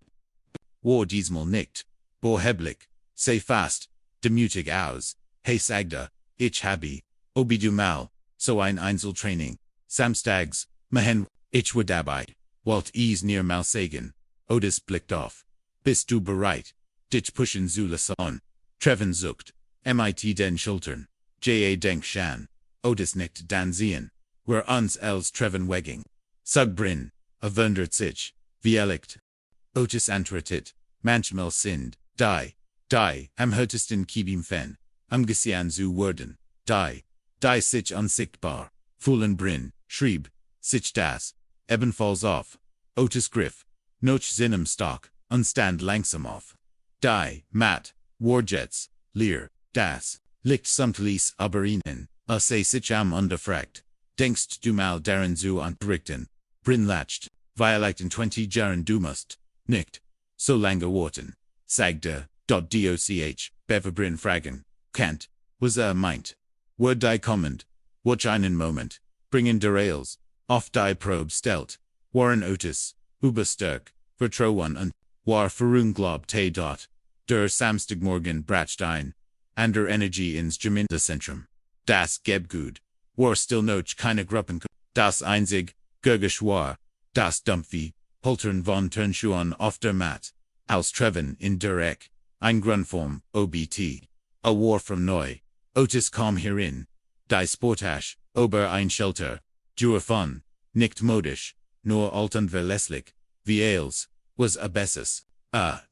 war diesmal nicht, boheblich, sei fast, demutig aus, hey sagda, ich habe, obi du mal, so ein Einzeltraining, samstags, mehen, ich war dabei, wollt es near mal sagen, Otis blickt auf, bist du bereit, dich pushen zu lassen, treven sucht, mit den Schultern, denkt shan, Otis nickt dann sehen, wer uns els treven weging, sugbrin, wundert sich, wie liegt, Otis antwortet, manchmal sind, die, am härtesten kibim fen, gesehen zu werden, die sich unsichtbar, fühlen brin, schrieb, sich das, ebenfalls auf, Otis griff, noch seinem Stock, und stand langsam auf, die, matt, warjets, leer, das, liegt samtlis aber ihnen, se sich unterfragt, denkst du mal daran zu unterrichten, brin lacht, violaten 20 Jahren du musst, nicht, so lange warten, sagte, doch, beverbrin fragen, Kant, was meint, word die kommend, watch einen Moment, bringen derails, auf die Probe stellt, waren Otis, überstark, Vertrauen und, war verunglaub te dot, der Samstagmorgen bracht ein, an der Energie ins Gemeindezentrum, das Gebgut, war still noch keine Gruppen, das einzig, Gurgisch war, das Dumpfi, Poltern von Turnschuhen auf der Mat, als Treven in der Eck, ein Grundform, OBT, a war from neu, Otis kam hierin, die Sportasch, ober ein Shelter, Dure von, nicht modisch, nur alt und verlässlich, wie als, was besses,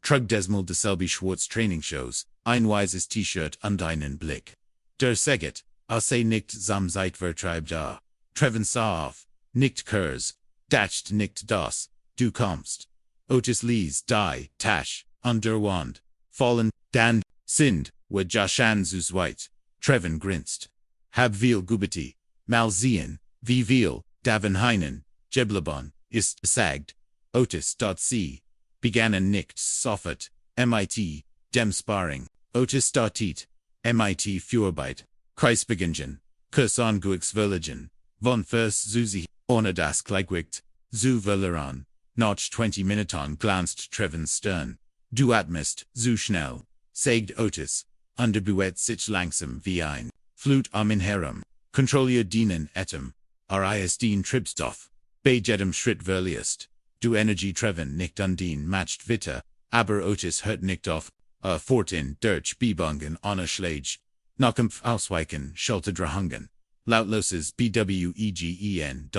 trug desmal deselbe Schwarz Training Shows, ein weises T-Shirt und einen Blick. Der Seget, se nicht sam seit vertreib da, Treven sah auf, nicht Kurs, dacht nicht das, du kommst. Otis lies die, Tasch, under Wand, fallen, dann, sind, wo Joshan zu zweit, Treven grinst. Hab viel gubiti, mal sehen, wie viel, daven heinen, Jeblabon, ist gesagt, Otis. C. Begannen nicht sofort, mit, dem Sparring, Otis. It, mit Fürarbeit, Kreisbegingen, Kurs Verligen, von Vers Susi, ohne das Gleichgewicht, zu verlieren, noch 20 Minuten glanzt Treven's Stirn, du atmest, zu schnell, sagt Otis, underbuet sich langsam wie ein, Flut in herum, kontrollier dienen etem, ris den Tribstoff, bei jedem Schritt verlierst, du Energie Treven nicht undien matcht Witter, aber Otis hört nicht auf, fortin durch Bebungen ohne Schläge, Nachkampf ausweichen, Schulterdrahungen, lautloses bwegen.eine,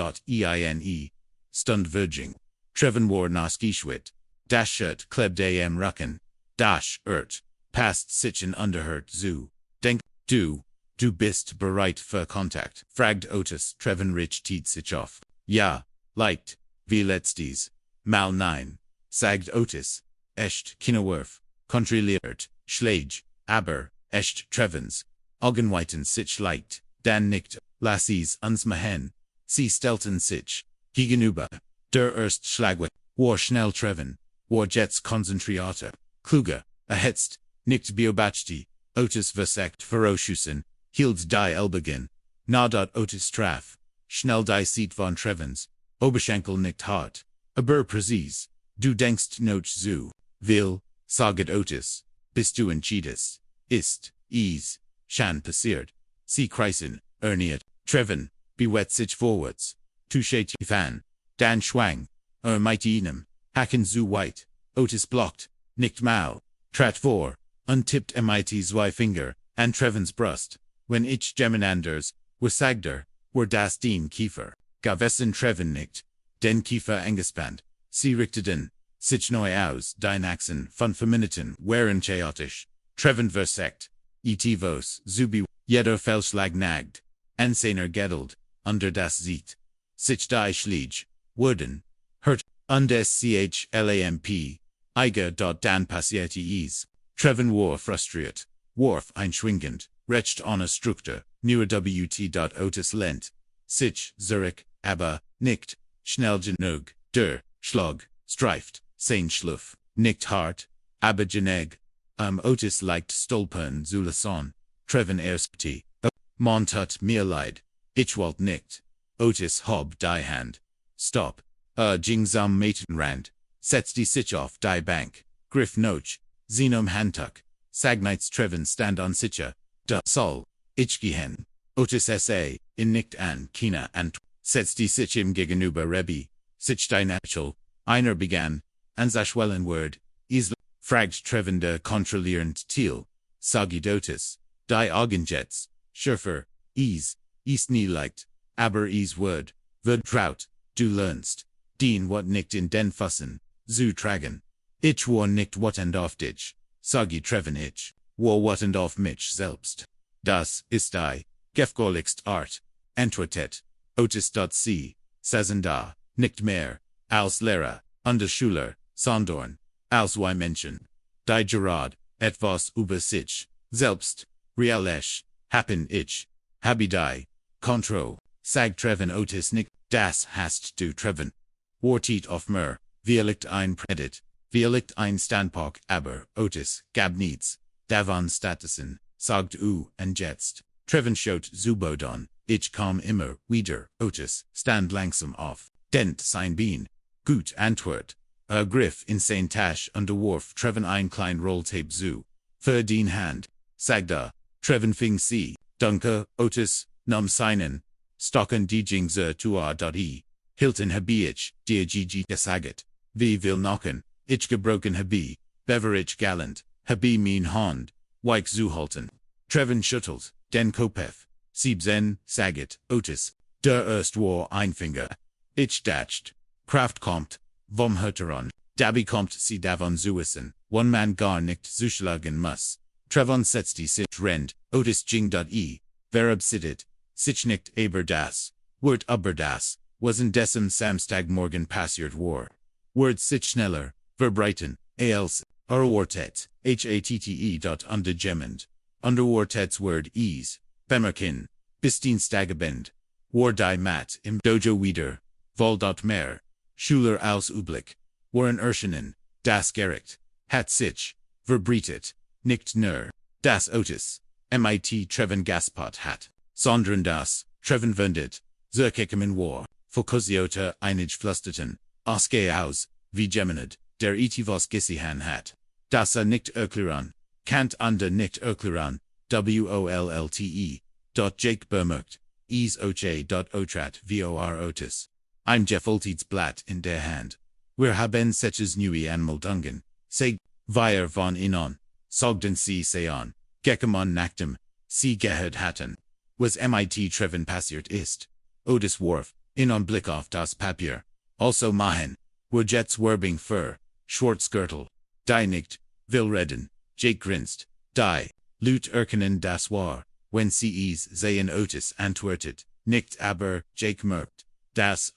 Stundverging, Treven war nachgeschwit, das Shirt klebt am Rücken, das passt sich in Unterhört zu, denk, du bist bereit für Kontakt, fragt Otis, Treven richtet sich auf, ja, leicht, wie letztes, mal nein, sagt Otis, echt, Kinderwurf, kontrolliert, Schläge, aber, echt Trevens, Augenweiten sich leicht, dann nicht, lass es uns machen, sie stellten sich, gegenüber, der erst Schlagwe, war schnell treffen, war jetzt konzentrierte, kluge, erhetzt, nicht beobachtete, Otis versekt Vorausschussen, hielt die Elbeginn, nadat Otis traf, schnell die Seat von Trevens, Oberschenkel nicht hart, aber präzis, du denkst noch zu, will, saget Otis, bist du entschieden, ist, schon passiert, sie kreisen, erniert, Treven, bewet sich vorwärts, touche fan, dann schwang, mit einem, hacken zu weit, Otis blockt, nicht mal, trat vor, untippt mit zwei Finger, an Trevens Brust, wenn ich Gemenanders, sagder, das den Kiefer, gavessen Treven nicht, den Kiefer angespannt, sie richteten, sich neu aus, dein Achsen, von Verminuten, waren chaotisch, Treven versekt, vos, zubi, jeder Fehlschlag nagt, ansener gedelt, under das Seat, sich die Schläge, wurden, hört, undes chlamp, dann passierte es, Treven war frustriert, warf einschwingend, recht ohne Struktur, nur Otis lent, sich, Zurich, aber, nicht, schnell genug, der, Schlag, streift, sein Schluff, nicht hart, aber genug, Otis leicht stolpern zu lassen, Treven erspte, man tut mir leid, ich wollt nicht, Otis hob die Hand, stop, jingsam Matenrand, setzte sich auf die Bank, griff noch, Handtuch, sagnites Treven stand on sicher, da soll, ich gehen, Otis sa, in nicht an, Kina and, setzte sich ihm gegenüber Rebbe, sich die Nachschel, einer begann, an Schwellen word, fragt Treven de kontrollierend Thiel, sagit Otis, die Augenjets, Schürfer, ist nie leicht, aber wird traut, du lernst, den wat nicht in den Fassen, zu tragen. Ich war nicht wat and auf dich, sagit Treven ich, war wat and auf mich selbst. Das ist die, gefährlichste Art, antwortet, Otis. Sie, saßen da, nicht mehr, als Lehrer, und Schüler, sondern, als zwei Menschen, die gerade, etwas über sich, selbst, realisch, happen ich, habe die, Kontrolle, sagt Treven Otis nicht, das hast du Treven. Wartet auf mir, vielleicht ein Predit, vielleicht ein Standpunkt, aber, Otis, gab nichts, davon Statusen, sagt und jetzt. Treven schaut Zubodon, ich komm immer wieder, Otis, stand langsam auf, dent sein Bein, gut Antwort, griff in sein Tasch und warf Treven ein klein Rolltape zu, für den Hand, sagda, Treven fing sie, danke, Otis, nam seinen, stocken die Jingse tua.i, Hilton habe ich, dir Gigi gesaget, wie will knocken, ich gebrochen habe, beverage gallant, habe mein Hand, weich zuhalten. Treven schüttelt, den Kopf, siebzen, saget, Otis, der erst war ein Finger. Ich dacht, Kraft kommt, vom Veteran, dabei kommt sie davon zu essen, one man gar nicht zuschlagen muss. Treven setzte sich rend, Otis ging.i, verab sittet, sich nicht aber das, word aber das, was in dessen Samstagmorgen passiert war. Word sich schneller, verbreiten, als, Vorurteile, hatte. Ungemmend. Unterwortets word bemerken, bis Dienstagabend, war die Mat im Dojo wieder, wohl mehr, Schüler als üblich, waren erschienen, das Gericht, hat sich, verbreitet, nicht nur, das Otis, mit Treven Gaspot hat, sondern das, Treven wendet, zurückgekommen war, Fokusiota einig flüsterten, ausgehe aus, wie gemined, der etivos gesihan hat, das nicht erklären, Kant ande nicht erklären, wollte, Jake bemerkt, otrat vor Otis. Ein Blatt in der Hand. Wir haben seches neue Anmeldungen, sagt, wir von Ihnen, sagten sie sean, gekommen nachdem, sie gehört hatten, was mit Treven passiert ist. Otis warf, in Blick auf das Papier, also machen, wir jetzt Werbung für, Gürtel, die nicht, will reden, Jake grinst, die, Lut erkennen das war, wenn sie es sehen Otis antwortet, nicht aber, Jake merkt, dass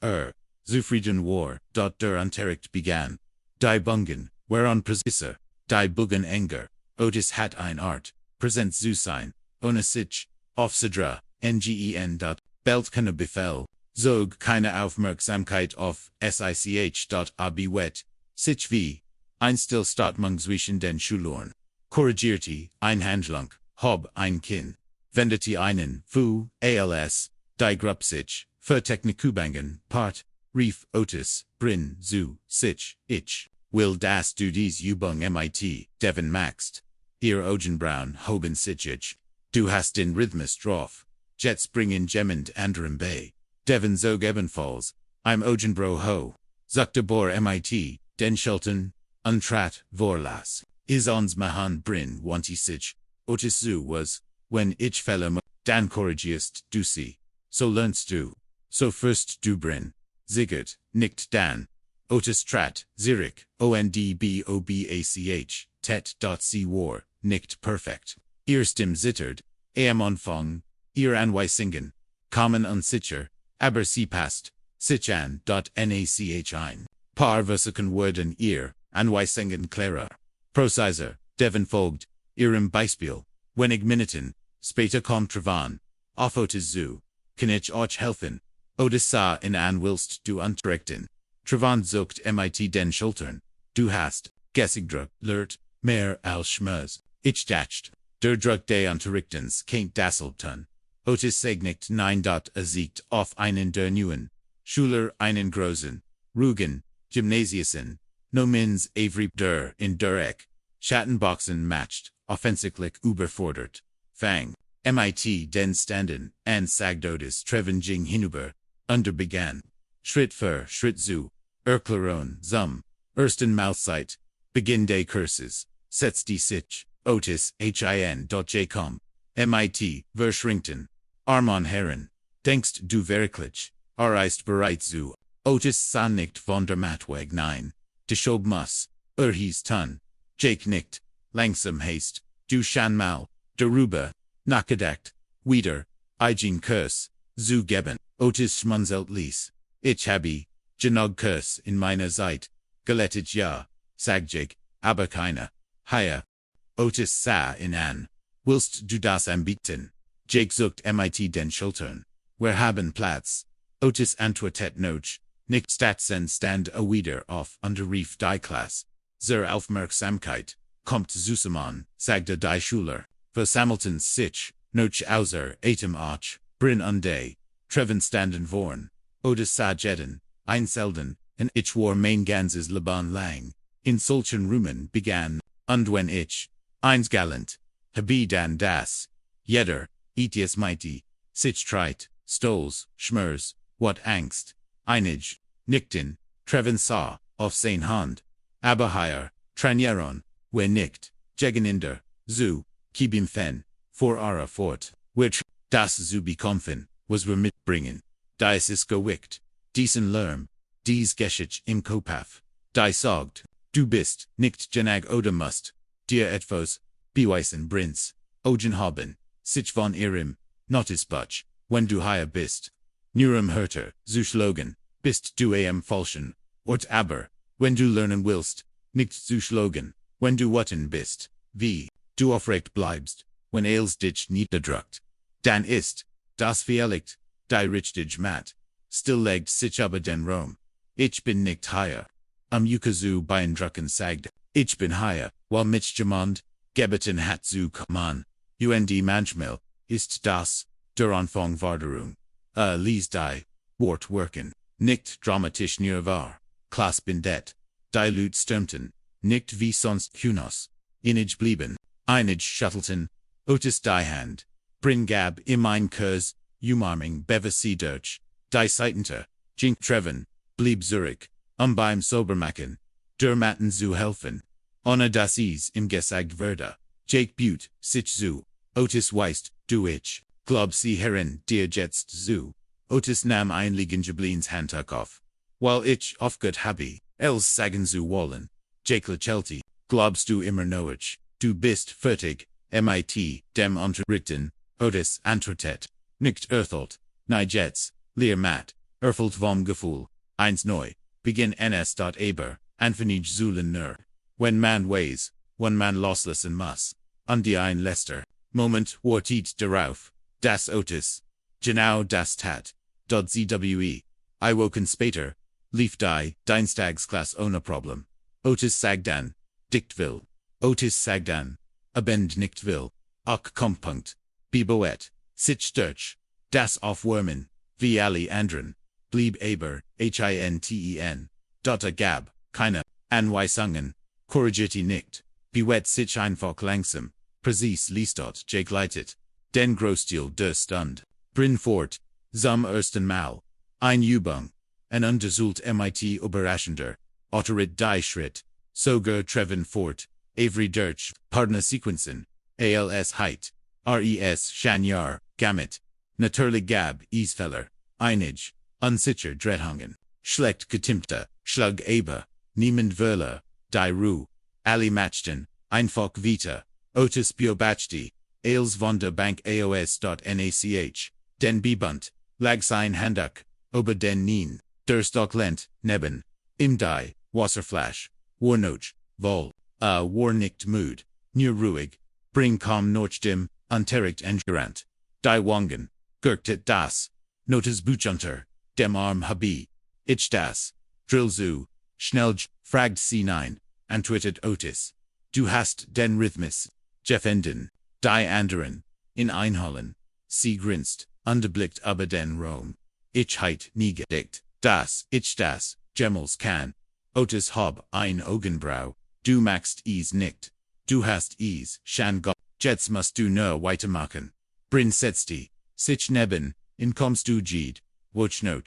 zufrieden war, dort der Unterricht begann. Die Bungen, waren präziser, die Bugen enger, Otis hat ein Art, präsent zu sein, ohne sich, aufzudra, ngen. Belt keine Befehl, Zog keine Aufmerksamkeit auf sich. Wet, sich wie, ein Stillstatmung zwischen den Schulern. Korrigierte, ein Handlung, hob ein Kinn. Wendete einen, fu, als, die Grupp sich, für Technikubangen, part, rief Otis, brin, zu, sich, ich. Will das du dies Übung mit, Devon maxed. Ihr Augenbrauen hoben sich. Du hast den Rhythmus drauf. Jets bringen jemand anderem bei. Devon zog ebenfalls, im Augenbro ho. Zuckte bor mit, den Schultern, untrat, vorlas. Is ons mahan brin wanti sich. Otis zu was, when ich felle dan corrigiest du sie. So lernst du. So first du brin. Ziggert, nickt dan. Otis trat, Zurich, ondbobach, tet.c war, nickt perfect. Ihr Stimm zittert, am Anfang, ihr Anweisungen, kommen unsicher, aber sie passt, sich an.nach ein. Paar Versuchen wurden ihr, Anweisungen klarer. Prozeiser, Devon folgt, ihrem Beispiel, wenig Minuten, später kommt Vertrauen, auf Otis zu, kann ich euch helfen, Otis sah in an willst du unterrichten. Vertrauen zuckt mit den Schultern, du hast, gesigdruck, lert, mehr als Schmerz, ich dacht, der Druck des Unterrichtens kennt dasselbtun. Otis segnet nein. Siegt auf einen der neuen, Schüler einen großen, ruhigen, Gymnasiusen, nomins Avery der in der Eck, Schattenboxen matcht, offensichtlich überfordert, Fang, mit den Standen, an sagt Otis Trevenjing hinüber, begann, Schritt für Schritt zu, Erklärung zum, ersten Mahlzeit, Beginn des Kurses, setzt die sich, Otis, hin.jcom, mit, verschränkten, Armon Herren, denkst du wirklich, ist bereit zu, Otis sah nicht von der Matweg nein, deschob muss, hieß tun, Jake nickt, langsam heißt, du schon mal, darüber, nachgedacht, wieder, eigen Kurs, zu geben, Otis schmunzelt ließ, ich habe, genug Kurs in meiner Zeit, gelettet ja, sagt Jake, aber keine, higher. Otis sah ihn an, willst du das anbieten? Jake zuckt mit den Schultern, wir haben Platz, Otis antwortet noch, nicht stattsen stand wieder auf rief die Klasse, zur Aufmerksamkeit, kommt zusammen, sagte die Schüler, versammelten sich, noch außer Atem auch, brin und Treven standen vorn, Otis sah jetten, einzelden, und ich war mein ganzes Leben lang, in solchen Rumen begann, und wenn ich, eins galant, habe dann das, jeder, etius mighty, sich treit, stolz, schmers, wat angst, einig, nickten, Treven sah, auf sein Hand, aber hier, trainieren, we nicht, gegeninder, zu, kibim fen, vor ara fort, which, das zu bekämpfen, was wir mitbringen, dies ist gewickt, diesen Lärm, dies Geschichte im Kopf, die sagt, du bist, nicht genag oder musst, dir etwas, beweisen Prinz, Ogen haben, sich von ihrem, notice butch, wenn du hier bist, nurem hörter, zu schlagen, bist du am falschen, Ort aber, wenn du lernen willst, nicht zu schlagen, wenn du watten bist, wie, du aufrecht bleibst, wenn als dich niederdrückt, dann ist, das vielleicht, die richtig mat, stillegt sich aber den Raum, ich bin nicht hier, Yukazu beeindrucken sagt, ich bin hier, weil mich jemand, gebeten hat zu kommen, und manchmal, ist das, der Anfangwarterung, lies die, Wort worken, nicht dramatisch nur wahr, Klaas bindet, die Lut stürmten, nicht wie sonst Hunos, innig blieben, einig shuttelten, Otis die Hand, bring gab im ein Kurs, umarming bevasi durch, die Seitente, Jink Treven, blieb Zurich, beim Sobermachen, der Matten zu helfen, ohne dass es im gesagt wurde, Jake Butte, sich zu, Otis weist, du ich, glaub sie herin dir jetzt zu, Otis nahm einliegen Jablins Handtuch auf, weil ich aufgehört habe, els sagen zu wollen, Jake lächelte, glaubst du immer noch, du bist fertig, mit, dem Unterrichten, Otis antwortet, nicht erfüllt, nie jetzt, leer matt, erfüllt vom Gefühl, eins neu, beginn ns. Aber, anfangen zullen nur, wenn man weiß, wenn man loslassen muss, und die ein letzter, Moment wartet darauf, das Otis, genau das tat, zwe. I woken später, lief die, Dienstagsklasse ohne Problem. Otis sagt dann, dicht will. Otis sagt dann, abend nicht will. Auch Kompunkt. Biboet. Sich durch. Das Aufwärmen. Wie alle anderen. Blieb aber, hinten. Dort gab, keine, Anweisungen. Korrigierte nicht. Bewet sich einfach langsam. Präzis liest dort, Jake leitet. Den Großteil der Stund. Brin fort. Zum ersten Mal. Ein Übung. Ein untersucht mit überraschender. Autorit die Schritt. Sogar treffen fort. Avery durch. Partner Sequenzen. Als Heit. Res Schanyar. Gamut. Natürlich gab Isfeller. Einig. Unsicher Dreadhungen. Schlecht getimmte. Schlug aber. Niemand Wöhler. Die Ruhe. Ali Matchten. Einfach Vita. Otis Biobachti. Ailes von der Bank AOS.NACH. Den Bebund. Lag sein Handuk. Ober den Nien. Der Stock lent. Neben. Im Die. Wasserflash. Warnoch. Vol. War nicht mood. Nur ruhig. Bring kaum noch dem. Unterricht endgerant. Die Wangen. Gürtel das. Notiz Buchunter. Dem Arm Habi. Ich das. Drillzu. Schnell. Fragt C9. Antwortet Otis. Du hast den Rhythmus. Jeffenden. Die anderen. In Einhollen. Sie grinst. Underblickt aber den Rom. Ich heit nie gedeckt. Das. Ich das. Gemmels kann. Otis hob ein Augenbrau. Du magst es nicht. Du hast es schon got. Jetzt musst du nur weitermachen. Brin setzt sich neben. In kommst du Jed. Woch noch.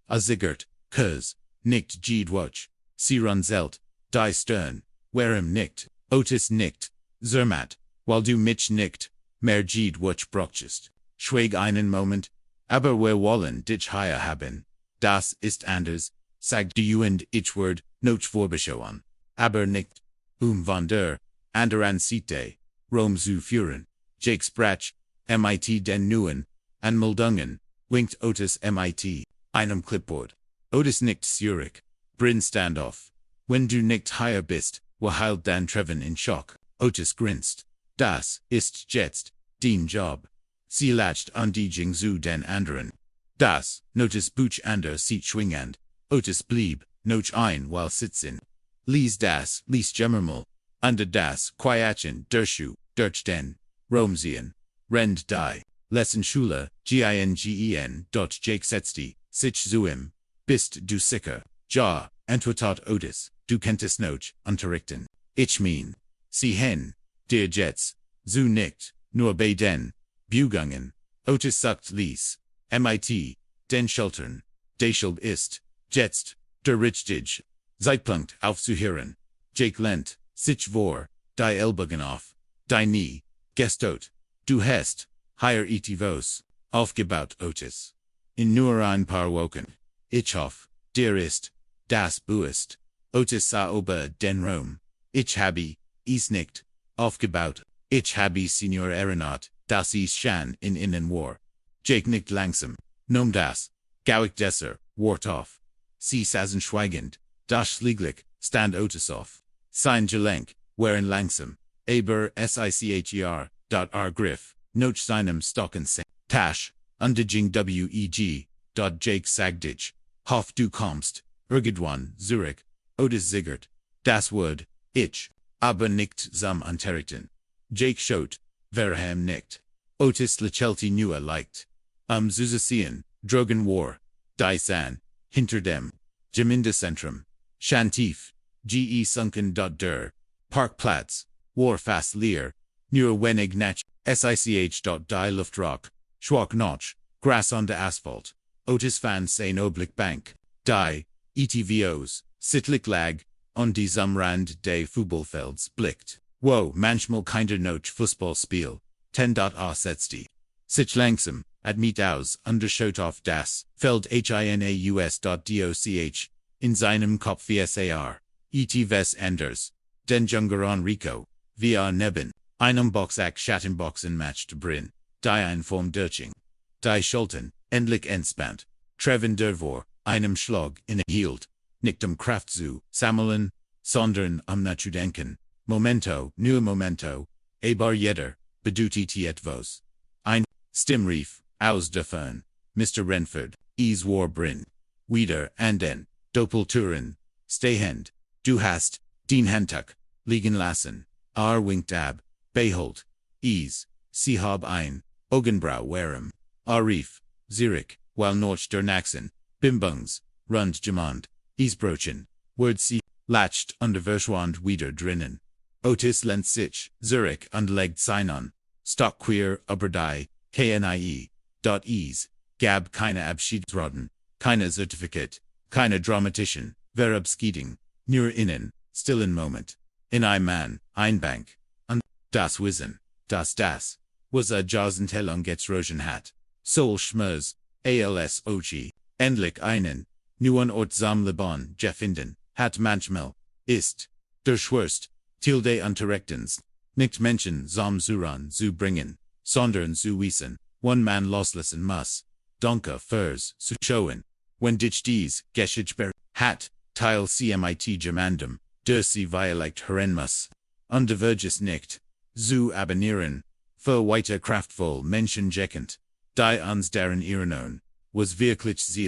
A Ziggert. Kurs. Nicht Jed woch. Sie runzelt. Die Stern. Warum nicht? Otis nicht. Zermatt. Weil du mich nicht. Mehr Jed woch brochtest. Schweig einen Moment. Aber wir wollen dich hier haben. Das ist anders. Sagt du und ich word. Noch vorbeschauen. Aber nicht. Von der. Anderen Seite. Rom zu führen. Jake Sprach. Mit den neuen. Anmeldungen. Winkt Otis mit. Einem Clipboard. Otis nickt Zurich. Brin Standoff. Wenn du nicht hier bist, heilt dann Treven in Schock. Otis grinst. Das ist jetzt dein Job. Sie lacht an die Jing zu den anderen. Das, Notice Buch ander Seat schwingend. Otis blieb, noch ein while sitzen. Lies das, lies Gemmermal. Under das, quietchen, derschu, durch den. Romsien. Rend die. Lessenschule, gingen. Jake setzti, sich zuim. Bist du sicher? Ja, antwortet Otis. Du kennst noch, unterrichten. Ich mein. Sie hen. Der Jets. Zu nicht, nur bei den. Bugungen. Otis sagt lies. Mit. Den Schultern. Deshalb ist. Jetzt. Der Richtige. Zeitpunkt aufzuhören. Jake lent. Sich vor. Die Ellbogen auf. Die Knie. Gestot. Du hast. Hier etivos. Aufgebaut Otis. In nur ein paar Wochen. Ich hoff. Der ist. Das Buist. Otis sah ober den Rom. Ich habe. Es nicht. Aufgebaut. Ich habe Senior Aeronaut. Das ist schon in Innen war. Jake nickt langsam. Nom das. Gauig desser. Wart auf. Sie saßen schweigend. Das schlieglich. Stand Otis auf. Sein Gelenk. Waren langsam. Aber sicher. Griff. Noch seinem Stocken se. Tasch. Undiging weg. Jake sagdich. Hoff du kommst. Irgendwann. Zurich. Otis ziggert. Das would. Ich. Aber nicht zum Unterrichten. Jake schaut. Verham nicht. Otis Lechelti nur liked. Zusehen. Drogen war. Die san. Hinter dem. Gemeindezentrum. Shantief. Ge sunken. Der. Parkplatz. War fast leer. Nur wenig nach. Sich. Die Luftrock. Schwach noch. Grass on the asphalt. Otis fan sein Oblick Bank. Die. ETVOs. Sittlich lag. On die Rand des Fußballfelds blickt. Wo manchmal kinder noch Fußballspiel. 10.a setzti. Sich langsam. Admit aus. Underschaut auf das. Feld hinaus.doch. In seinem Kopf vsar. Etves anders. Den Jungeron Rico. Via neben. Einem Boxack Schattenboxen matcht Brin. Die Einform Dirching. Die Schultern. Endlich entspannt. Treven dervor. Einem Schlag innehielt. Nicktem Kraft zu. Sammeln. Sondern nachzudenken. Momento. Nur Momento. Aber jeder. Bedutit etvos. Ein. Stimrief. Aus der Fern. Mr. Renford. is war brin. Wieder and den, doppelturen, stehend, du hast, den Handtuch, liegen lassen, winkt ab, behold, is, sie hab ein, Augenbrau wehren, Arif, Zurich, while noch der Naxen, Bimbungs, rund jemand, Isbrochen, word sie, latched under Verschwand wieder drinnen. Otis Renford, Zurich und legt seinen, stock queer, Uberdei, KNIE, gab keine Abschiedsraten, keine Certificate, keine Dramatischen, Verabschiedung, nur innen, stillen Moment, in ein Mann, ein Bank, und das Wissen, das, was Jazentellung getrogen hat, Sol Schmers, als Ochi, endlich einen, neuen Ort zum Leben finden, hat manchmal, ist, der Schwerst, tilde unterrechtens, nicht Menschen zum Zuran zu bringen, sondern zu wissen, one man loslassen muss, danke fürs Zuschauen, wenn dich dies Geschichte hat, Teil CMIT gemandum, der sie Dialekt hören muss, unterverges nicht, zu abonnieren, für weiter kraftvoll Menschen die uns deren Erinnerung, was wirklich sie